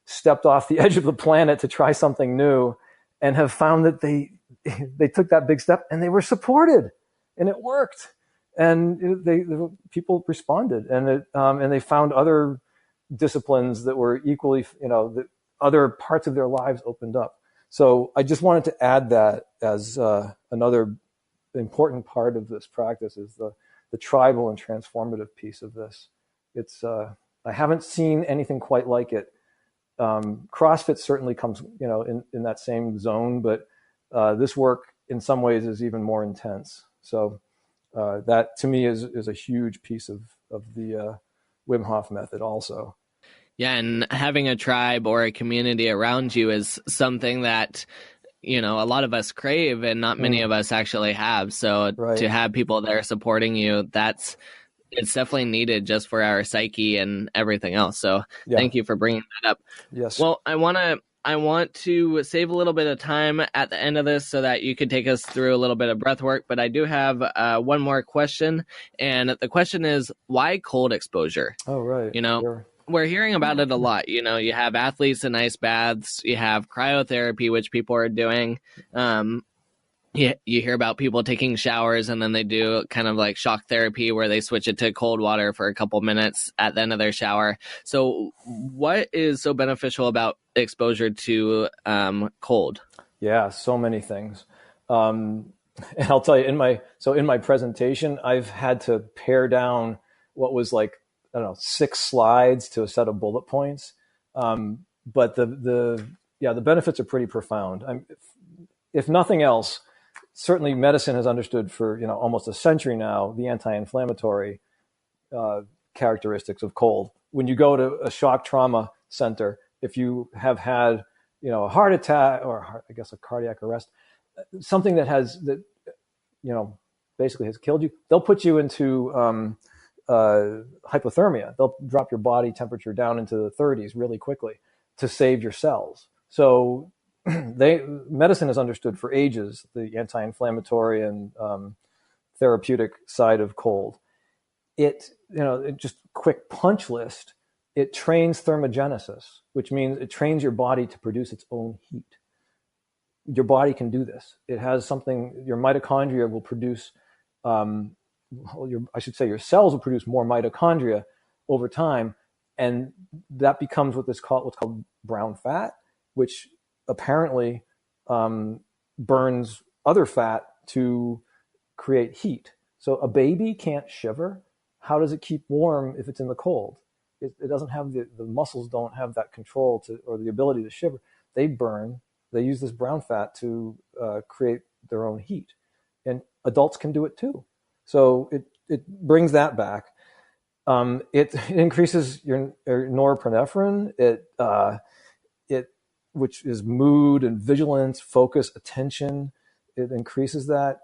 stepped off the edge of the planet to try something new, and have found that they took that big step and they were supported, and it worked, and the people responded, and they found other disciplines that were equally, that other parts of their lives opened up. So I just wanted to add that as another important part of this practice, is the tribal and transformative piece of this. It's I haven't seen anything quite like it. CrossFit certainly comes, in that same zone, but this work in some ways is even more intense. So that to me is a huge piece of the Wim Hof method also. Yeah, and having a tribe or a community around you is something that, a lot of us crave and not many of us actually have. So Right. To have people there supporting you, it's definitely needed just for our psyche and everything else. So Thank you for bringing that up. Yes. Well, I want to save a little bit of time at the end of this so that you could take us through a little bit of breath work. But I do have one more question. And the question is, why cold exposure? Oh, right. Sure. We're hearing about it a lot. You have athletes in ice baths, you have cryotherapy, which people are doing. You hear about people taking showers and then they do kind of like shock therapy where they switch it to cold water for a couple minutes at the end of their shower. So what is so beneficial about exposure to cold? Yeah, so many things. And I'll tell you, in my presentation, I've had to pare down what was like, 6 slides to a set of bullet points. But the benefits are pretty profound. If nothing else, certainly medicine has understood for almost a century now the anti-inflammatory characteristics of cold. When you go to a shock trauma center, if you have had a heart attack, or I guess a cardiac arrest, something that basically has killed you, they'll put you into hypothermia. They'll drop your body temperature down into the 30s really quickly to save your cells. So medicine has understood for ages the anti-inflammatory and therapeutic side of cold. It just quick punch list. It trains thermogenesis, which means it trains your body to produce its own heat. Your body can do this. It has something. Your mitochondria will produce. I should say your cells will produce more mitochondria over time, and that becomes what's called brown fat, which apparently burns other fat to create heat. So a baby can't shiver. How does it keep warm if it's in the cold? It doesn't have the muscles don't have that control or the ability to shiver. They burn. They use this brown fat to create their own heat, and adults can do it too. So it brings that back. It increases your norepinephrine. Which is mood and vigilance, focus, attention. It increases that.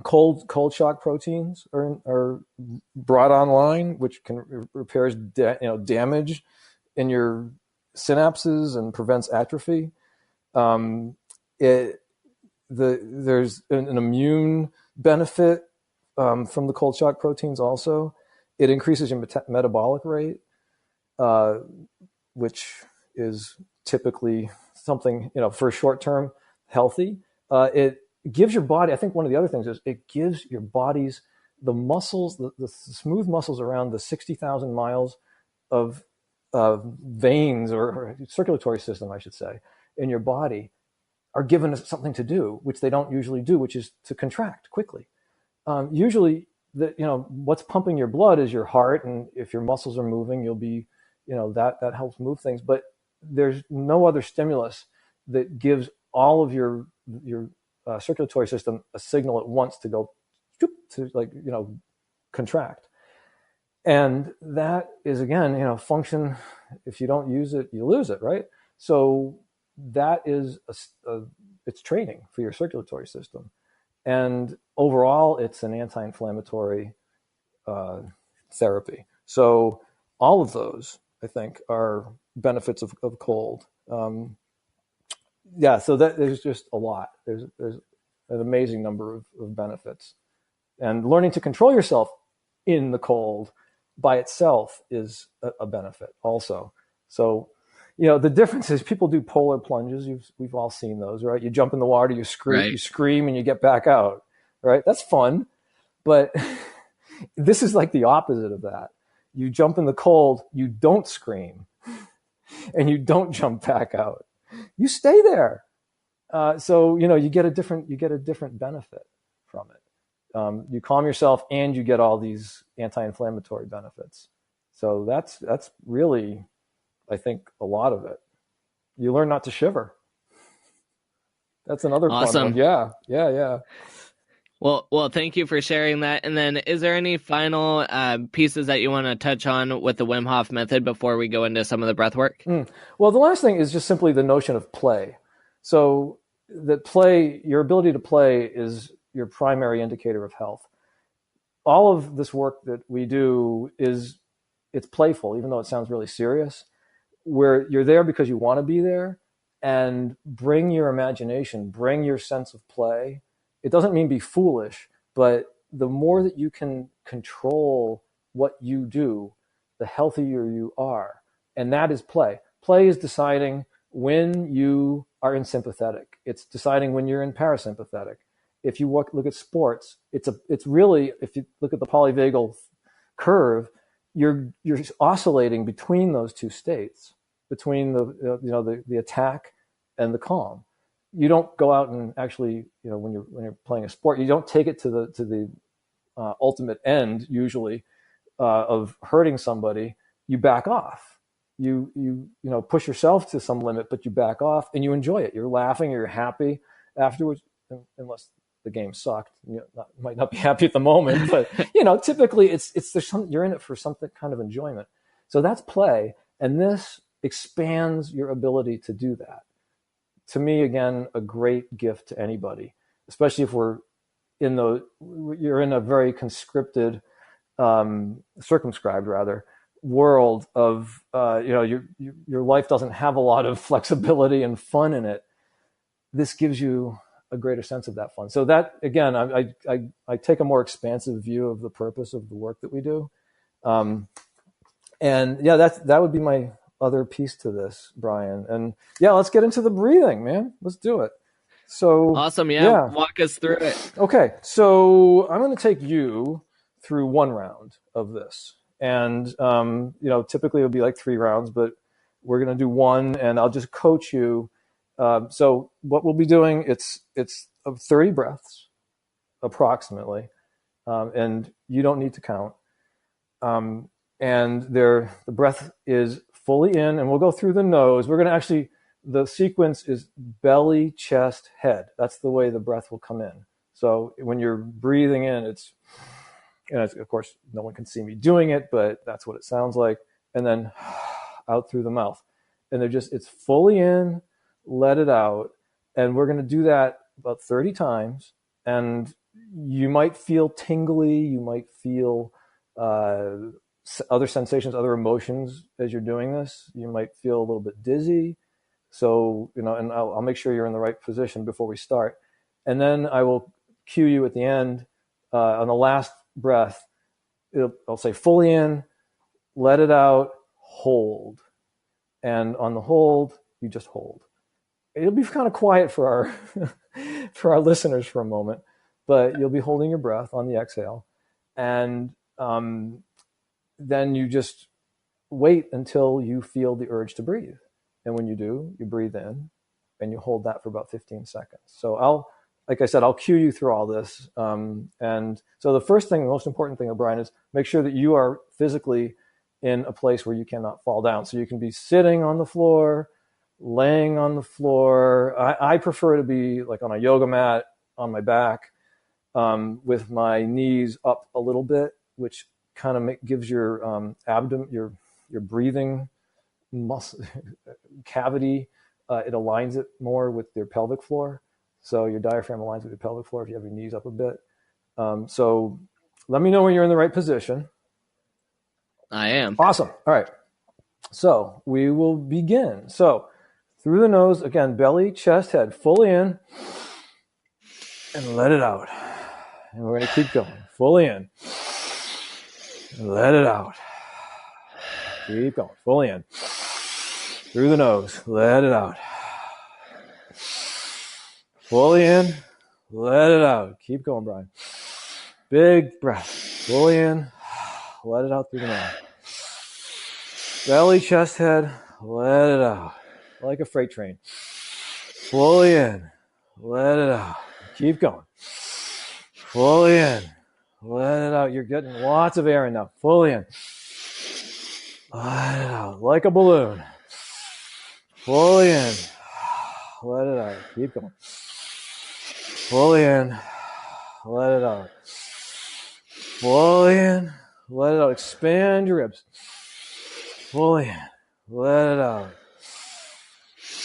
Cold shock proteins are brought online, which can repairs damage in your synapses and prevents atrophy. There's an immune benefit from the cold shock proteins also. It increases your metabolic rate, which is typically something, for short term healthy. It gives your body, I think one of the other things is it gives your bodies the muscles, the smooth muscles around the 60,000 miles of veins or circulatory system, I should say, in your body are given something to do, which they don't usually do, which is to contract quickly. Usually, what's pumping your blood is your heart, and if your muscles are moving, you'll be, that helps move things. But there's no other stimulus that gives all of your circulatory system a signal at once to go to contract. And that is, again, function. If you don't use it, you lose it, right? So that is it's training for your circulatory system. And overall, it's an anti-inflammatory therapy. So all of those, I think, are benefits of cold. So that there's just a lot. There's an amazing number of benefits. And learning to control yourself in the cold by itself is a benefit also. So, the difference is people do polar plunges. We've all seen those, right? You jump in the water, you scream, right. You scream, and you get back out, right? That's fun. But this is like the opposite of that. You jump in the cold, you don't scream, and you don't jump back out. You stay there. So you get a different benefit from it. You calm yourself, and you get all these anti-inflammatory benefits. So that's really, I think, a lot of it. You learn not to shiver. That's another awesome. fun one. Yeah. Well, thank you for sharing that. And then, is there any final pieces that you want to touch on with the Wim Hof method before we go into some of the breath work? Well, the last thing is just simply the notion of play. So that your ability to play is your primary indicator of health. All of this work that we do it's playful, even though it sounds really serious, where you're there because you want to be there, and bring your imagination, bring your sense of play. It doesn't mean be foolish, but the more that you can control what you do, the healthier you are. And that is play. Play is deciding when you are in sympathetic. It's deciding when you're in parasympathetic. If you look at sports, it's really, if you look at the polyvagal curve, you're oscillating between those two states, between the attack and the calm. You don't go out and actually, when you're playing a sport, you don't take it to the ultimate end usually of hurting somebody. You back off. You push yourself to some limit, but you back off and you enjoy it. You're laughing, you're happy afterwards, unless the game sucked. You might not be happy at the moment, but typically you're in it for something kind of enjoyment. So that's play, and this expands your ability to do that. To me, again, a great gift to anybody, especially if you're in a very circumscribed rather world of, your life doesn't have a lot of flexibility and fun in it, this gives you a greater sense of that fun. So that, again, I take a more expansive view of the purpose of the work that we do. And yeah, that would be my other piece to this, Brian. And yeah, let's get into the breathing, man. Let's do it. So awesome. Yeah. Walk us through it. Okay. So I'm going to take you through one round of this. And, typically it would be like 3 rounds, but we're going to do one, and I'll just coach you. So what we'll be doing, it's 30 breaths approximately. And you don't need to count. And the breath is fully in, and we'll go through the nose. We're going to actually, the sequence is belly, chest, head. That's the way the breath will come in. So when you're breathing in, it's, of course, no one can see me doing it, but that's what it sounds like. And then out through the mouth. And it's fully in, let it out. And we're going to do that about 30 times. And you might feel tingly. You might feel other sensations, other emotions as you're doing this. You might feel a little bit dizzy. So, and I'll make sure you're in the right position before we start. And then I will cue you at the end on the last breath. I'll say fully in, let it out, hold. And on the hold, you just hold. It'll be kind of quiet for our listeners for a moment, but you'll be holding your breath on the exhale. And then you just wait until you feel the urge to breathe. And when you do, you breathe in and you hold that for about 15 seconds. So like I said, I'll cue you through all this. And so the first thing, the most important thing, O'Brien, is make sure that you are physically in a place where you cannot fall down. So you can be sitting on the floor, laying on the floor. I prefer to be like on a yoga mat on my back with my knees up a little bit, which kind of gives your abdomen, your breathing muscle cavity, it aligns it more with your pelvic floor. So your diaphragm aligns with your pelvic floor if you have your knees up a bit. So let me know when you're in the right position. I am. Awesome. All right. So we will begin. So through the nose, again, belly, chest, head, fully in, and let it out. And we're going to keep going. Fully in, and let it out. Keep going. Fully in. Through the nose, let it out. Fully in, let it out. Keep going, Brian. Big breath. Fully in, let it out through the mouth. Belly, chest, head, let it out. Like a freight train. Fully in, let it out. Keep going. Fully in, let it out. You're getting lots of air in now. Fully in. Let it out. Like a balloon. Fully in. Let it out. Keep going. Fully in. Let it out. Fully in. Let it out. Expand your ribs. Fully in. Let it out.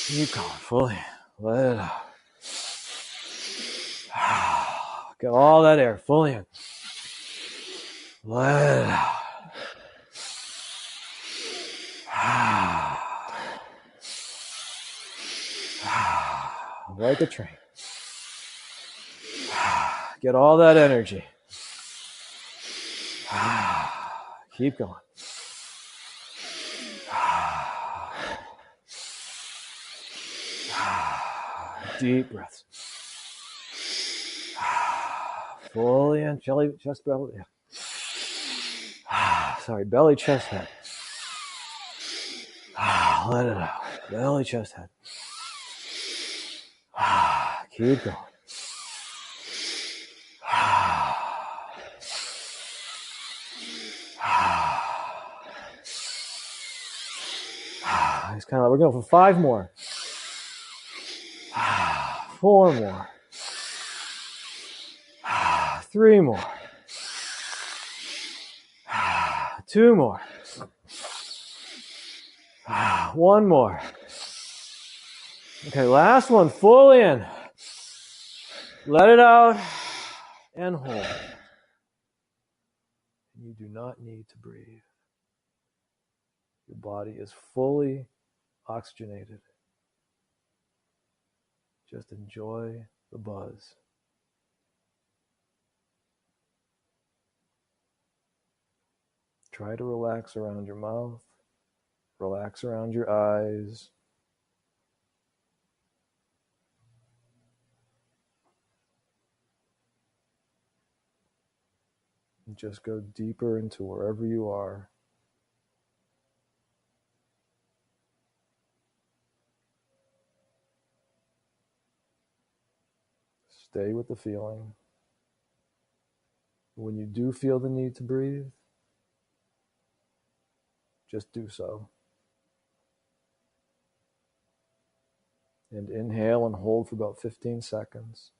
Keep going. Fully in. Let it out. Get all that air. Fully in. Let it out. Like a train. Get all that energy. Keep going. Deep breaths. Fully in, belly, chest, belly. Sorry, belly, chest, head. Let it out. Belly, chest, head. Keep going. It's kind of, we're going for 5 more. 4 more. 3 more. 2 more. 1 more. Okay, last one. Fully in. Let it out and hold. You do not need to breathe. The body is fully oxygenated. Just enjoy the buzz. Try to relax around your mouth, relax around your eyes. And just go deeper into wherever you are. Stay with the feeling. When you do feel the need to breathe, just do so. And inhale and hold for about 15 seconds.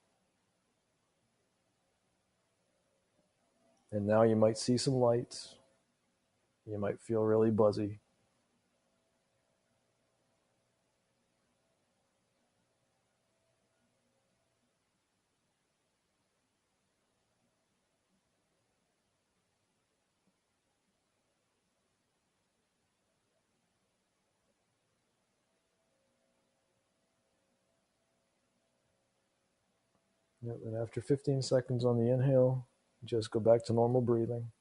And now you might see some lights. You might feel really buzzy. Yep, and after 15 seconds on the inhale, just go back to normal breathing.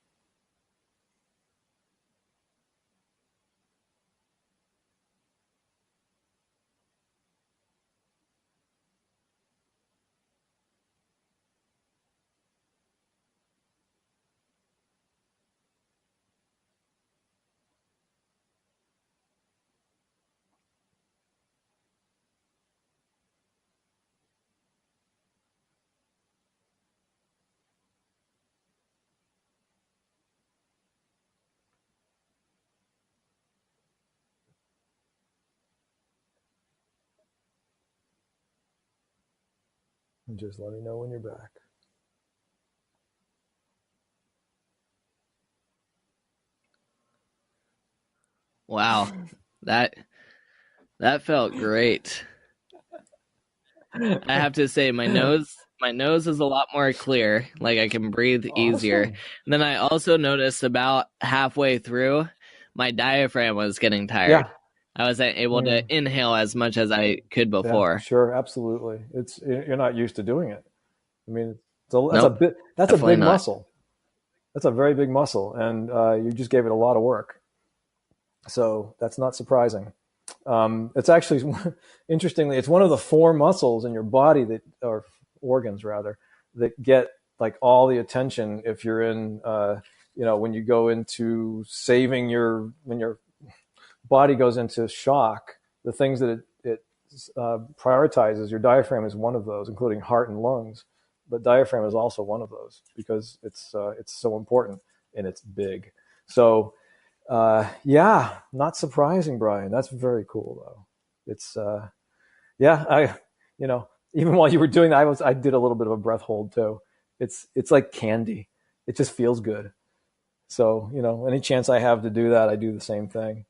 And just let me know when you're back. Wow, that felt great. I have to say, my nose is a lot more clear. Like I can breathe easier. Awesome. And then I also noticed about halfway through, my diaphragm was getting tired. Yeah. I wasn't able to inhale as much as I could before. Yeah, sure, absolutely. You're not used to doing it. I mean, Nope, that's a big not. muscle. That's a very big muscle, and you just gave it a lot of work. So that's not surprising. It's actually, interestingly, it's one of the 4 muscles in your body or organs rather, that get like all the attention if you're in, when you go into when your body goes into shock, the things that it prioritizes, your diaphragm is one of those, including heart and lungs. But diaphragm is also one of those because it's so important and it's big. So not surprising, Brian. That's very cool though. It's even while you were doing that, I did a little bit of a breath hold too. It's like candy. It just feels good. So, any chance I have to do that, I do the same thing.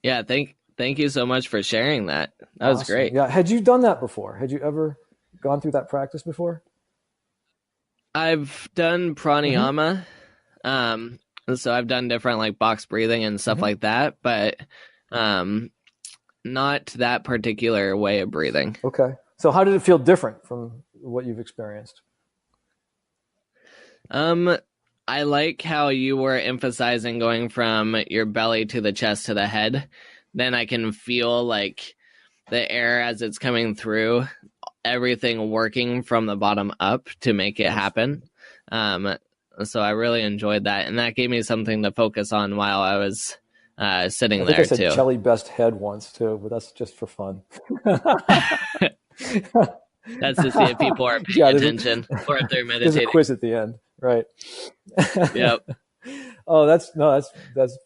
Yeah, thank you so much for sharing that. That was great. Yeah. Had you done that before? Had you ever gone through that practice before? I've done pranayama. So I've done different like box breathing and stuff like that, but not that particular way of breathing. Okay. So how did it feel different from what you've experienced? I like how you were emphasizing going from your belly to the chest to the head. Then I can feel like the air as it's coming through, everything working from the bottom up to make it happen. So I really enjoyed that, and that gave me something to focus on while I was sitting there too. I think I said Chelly best head once too, but that's just for fun. That's to see if people are paying attention or if they're meditating. There's a quiz at the end, right? Yep. Oh, that's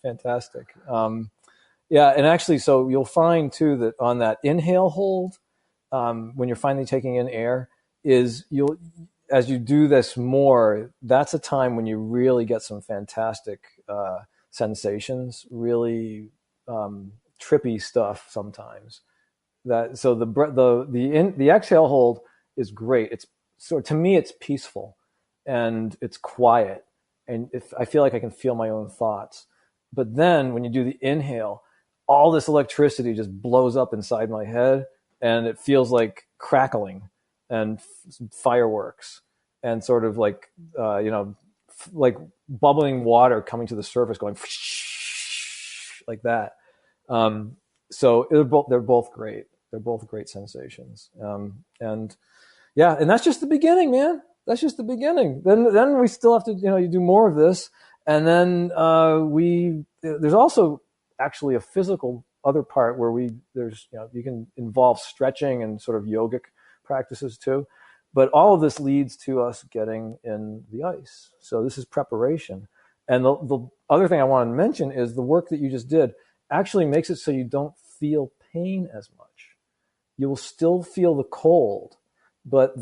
fantastic. Yeah, and actually, so you'll find too that on that inhale hold, when you're finally taking in air, as you do this more, that's a time when you really get some fantastic sensations, really trippy stuff sometimes. So the exhale hold is great. To me it's peaceful and it's quiet, and I feel like I can feel my own thoughts. But then when you do the inhale, all this electricity just blows up inside my head, and it feels like crackling and fireworks, and sort of like, like bubbling water coming to the surface, going like that. So they're both great. They're both great sensations. And that's just the beginning, man. That's just the beginning. Then we still have to, you do more of this. And then there's also actually a physical other part where you can involve stretching and sort of yogic practices too. But all of this leads to us getting in the ice. So this is preparation. And the other thing I want to mention is the work that you just did actually makes it so you don't feel pain as much. You will still feel the cold, but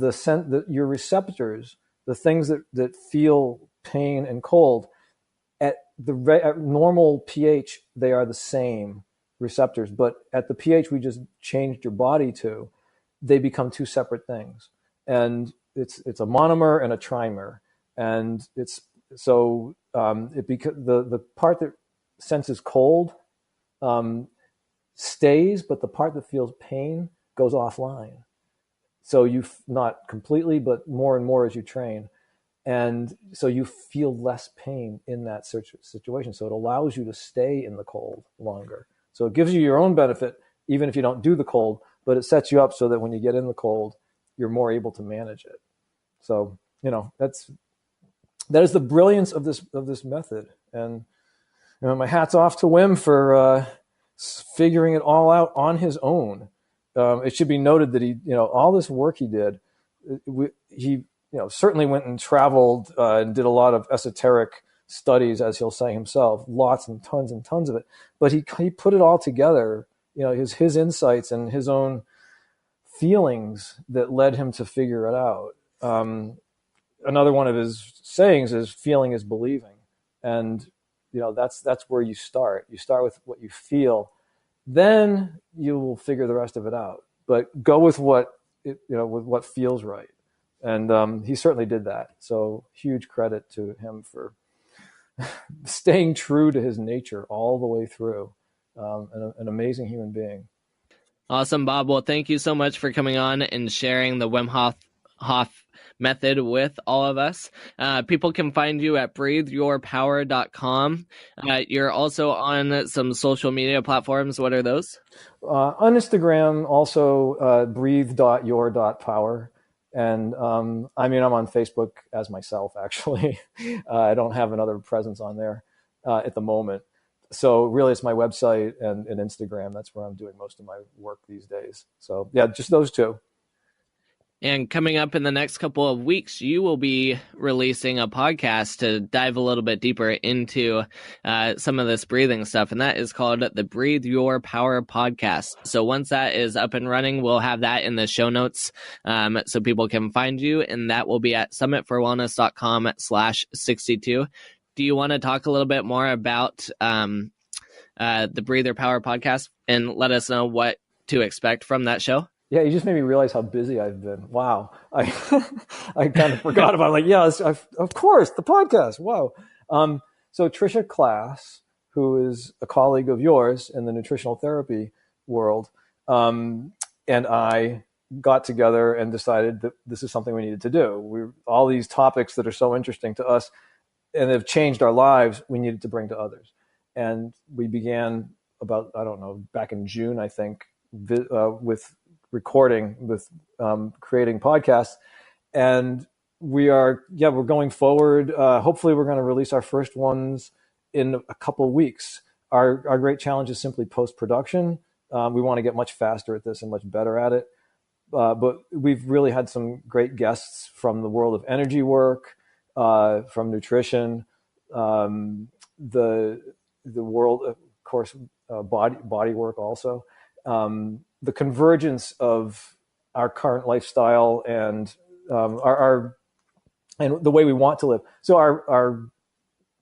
your receptors, the things that feel pain and cold, at normal pH, they are the same receptors. But at the pH we just changed your body to, they become two separate things. And it's a monomer and a trimer. And it's so the part that senses cold stays, but the part that feels pain goes offline. So not completely, but more and more as you train. And so you feel less pain in that situation. So it allows you to stay in the cold longer. So it gives you your own benefit, even if you don't do the cold, but it sets you up so that when you get in the cold, you're more able to manage it. So, that is the brilliance of this method. And, my hat's off to Wim for figuring it all out on his own. It should be noted that he, all this work he did, he certainly went and traveled and did a lot of esoteric studies, as he'll say himself, lots and tons of it. But he put it all together, his insights and his own feelings that led him to figure it out. Another one of his sayings is feeling is believing. And, that's where you start. You start with what you feel, then you will figure the rest of it out. But go with with what feels right. And he certainly did that. So huge credit to him for staying true to his nature all the way through. An amazing human being. Awesome, Bob. Well, thank you so much for coming on and sharing the Wim Hof Method with all of us. People can find you at breatheyourpower.com. You're also on some social media platforms. What are those? On Instagram, also breathe.your.power. And I'm on Facebook as myself, actually. I don't have another presence on there at the moment. So really it's my website and Instagram. That's where I'm doing most of my work these days. So yeah, just those two. And coming up in the next couple of weeks, you will be releasing a podcast to dive a little bit deeper into some of this breathing stuff. And that is called the Breathe Your Power Podcast. So once that is up and running, we'll have that in the show notes so people can find you. And that will be at summitforwellness.com/62. Do you want to talk a little bit more about the Breathe Your Power Podcast and let us know what to expect from that show? Yeah, you just made me realize how busy I've been. Wow. I kind of forgot about it. Like, yeah, of course, the podcast. Wow. So Tricia Class, who is a colleague of yours in the nutritional therapy world, and I got together and decided that this is something we needed to do. All these topics that are so interesting to us and have changed our lives, we needed to bring to others. And we began about, back in June, I think, with recording, with creating podcasts. And we're going forward. Hopefully we're going to release our first ones in a couple of weeks. Our great challenge is simply post-production. We want to get much faster at this and much better at it. But we've really had some great guests from the world of energy work, from nutrition, the world, of course, body work also. The convergence of our current lifestyle and our and the way we want to live. So our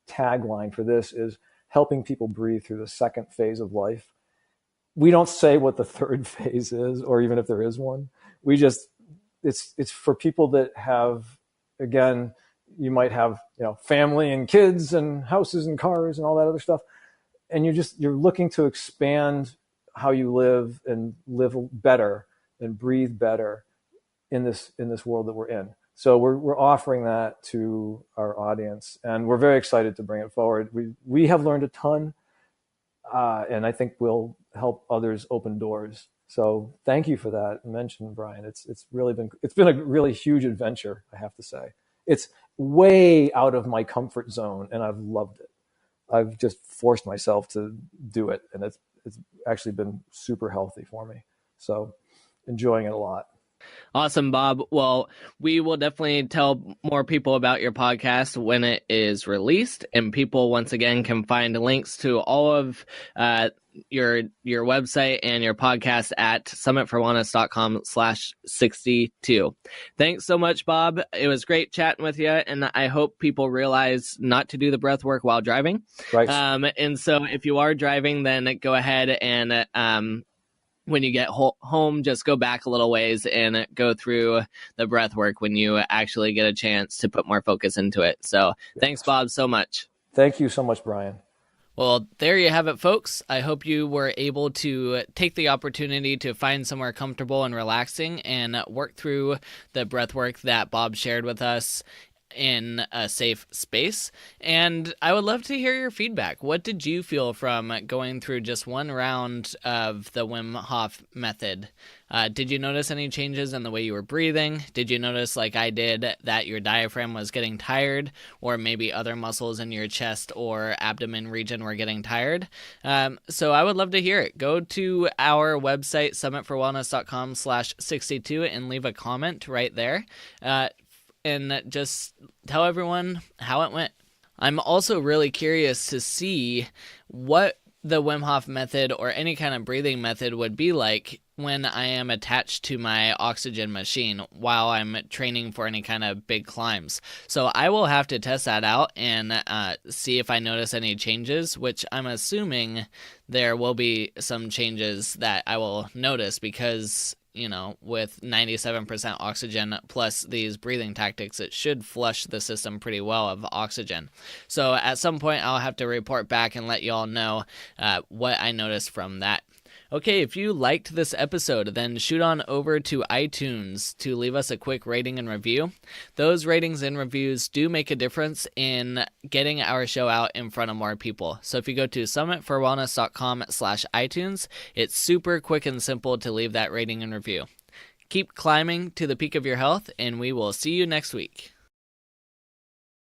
tagline for this is helping people breathe through the second phase of life. We don't say what the third phase is, or even if there is one. We just it's for people that have, again, you might have family and kids and houses and cars and all that other stuff. and you're looking to expand how you live and live better and breathe better in this world that we're in. So we're offering that to our audience, and we're very excited to bring it forward. We have learned a ton, and I think we'll help others open doors. So thank you for that mention, Brian. It's been a really huge adventure, I have to say. It's way out of my comfort zone, and I've loved it. I've just forced myself to do it, and it's actually been super healthy for me. So enjoying it a lot. Awesome, Bob. Well, we will definitely tell more people about your podcast when it is released, and people once again can find links to all of your website and your podcast at summitforwellness.com/62. Thanks so much, Bob. It was great chatting with you, and I hope people realize not to do the breath work while driving. Right. And so if you are driving, then go ahead and when you get home, just go back a little ways and go through the breath work when you actually get a chance to put more focus into it. So thanks, Bob, so much. Thank you so much, Brian. Well, there you have it, folks. I hope you were able to take the opportunity to find somewhere comfortable and relaxing and work through the breath work that Bob shared with us in a safe space. And I would love to hear your feedback. What did you feel from going through just one round of the Wim Hof method? Did you notice any changes in the way you were breathing? Did you notice, like I did, that your diaphragm was getting tired, or maybe other muscles in your chest or abdomen region were getting tired? So I would love to hear it. Go to our website, summitforwellness.com/62, and leave a comment right there. And just tell everyone how it went. I'm also really curious to see what the Wim Hof method or any kind of breathing method would be like when I am attached to my oxygen machine while I'm training for any kind of big climbs. So I will have to test that out and see if I notice any changes, which I'm assuming there will be some changes that I will notice because, you know, with 97% oxygen plus these breathing tactics, it should flush the system pretty well of oxygen. So at some point, I'll have to report back and let you all know what I noticed from that. Okay, if you liked this episode, then shoot on over to iTunes to leave us a quick rating and review. Those ratings and reviews do make a difference in getting our show out in front of more people. So if you go to summitforwellness.com/iTunes, it's super quick and simple to leave that rating and review. Keep climbing to the peak of your health, and we will see you next week.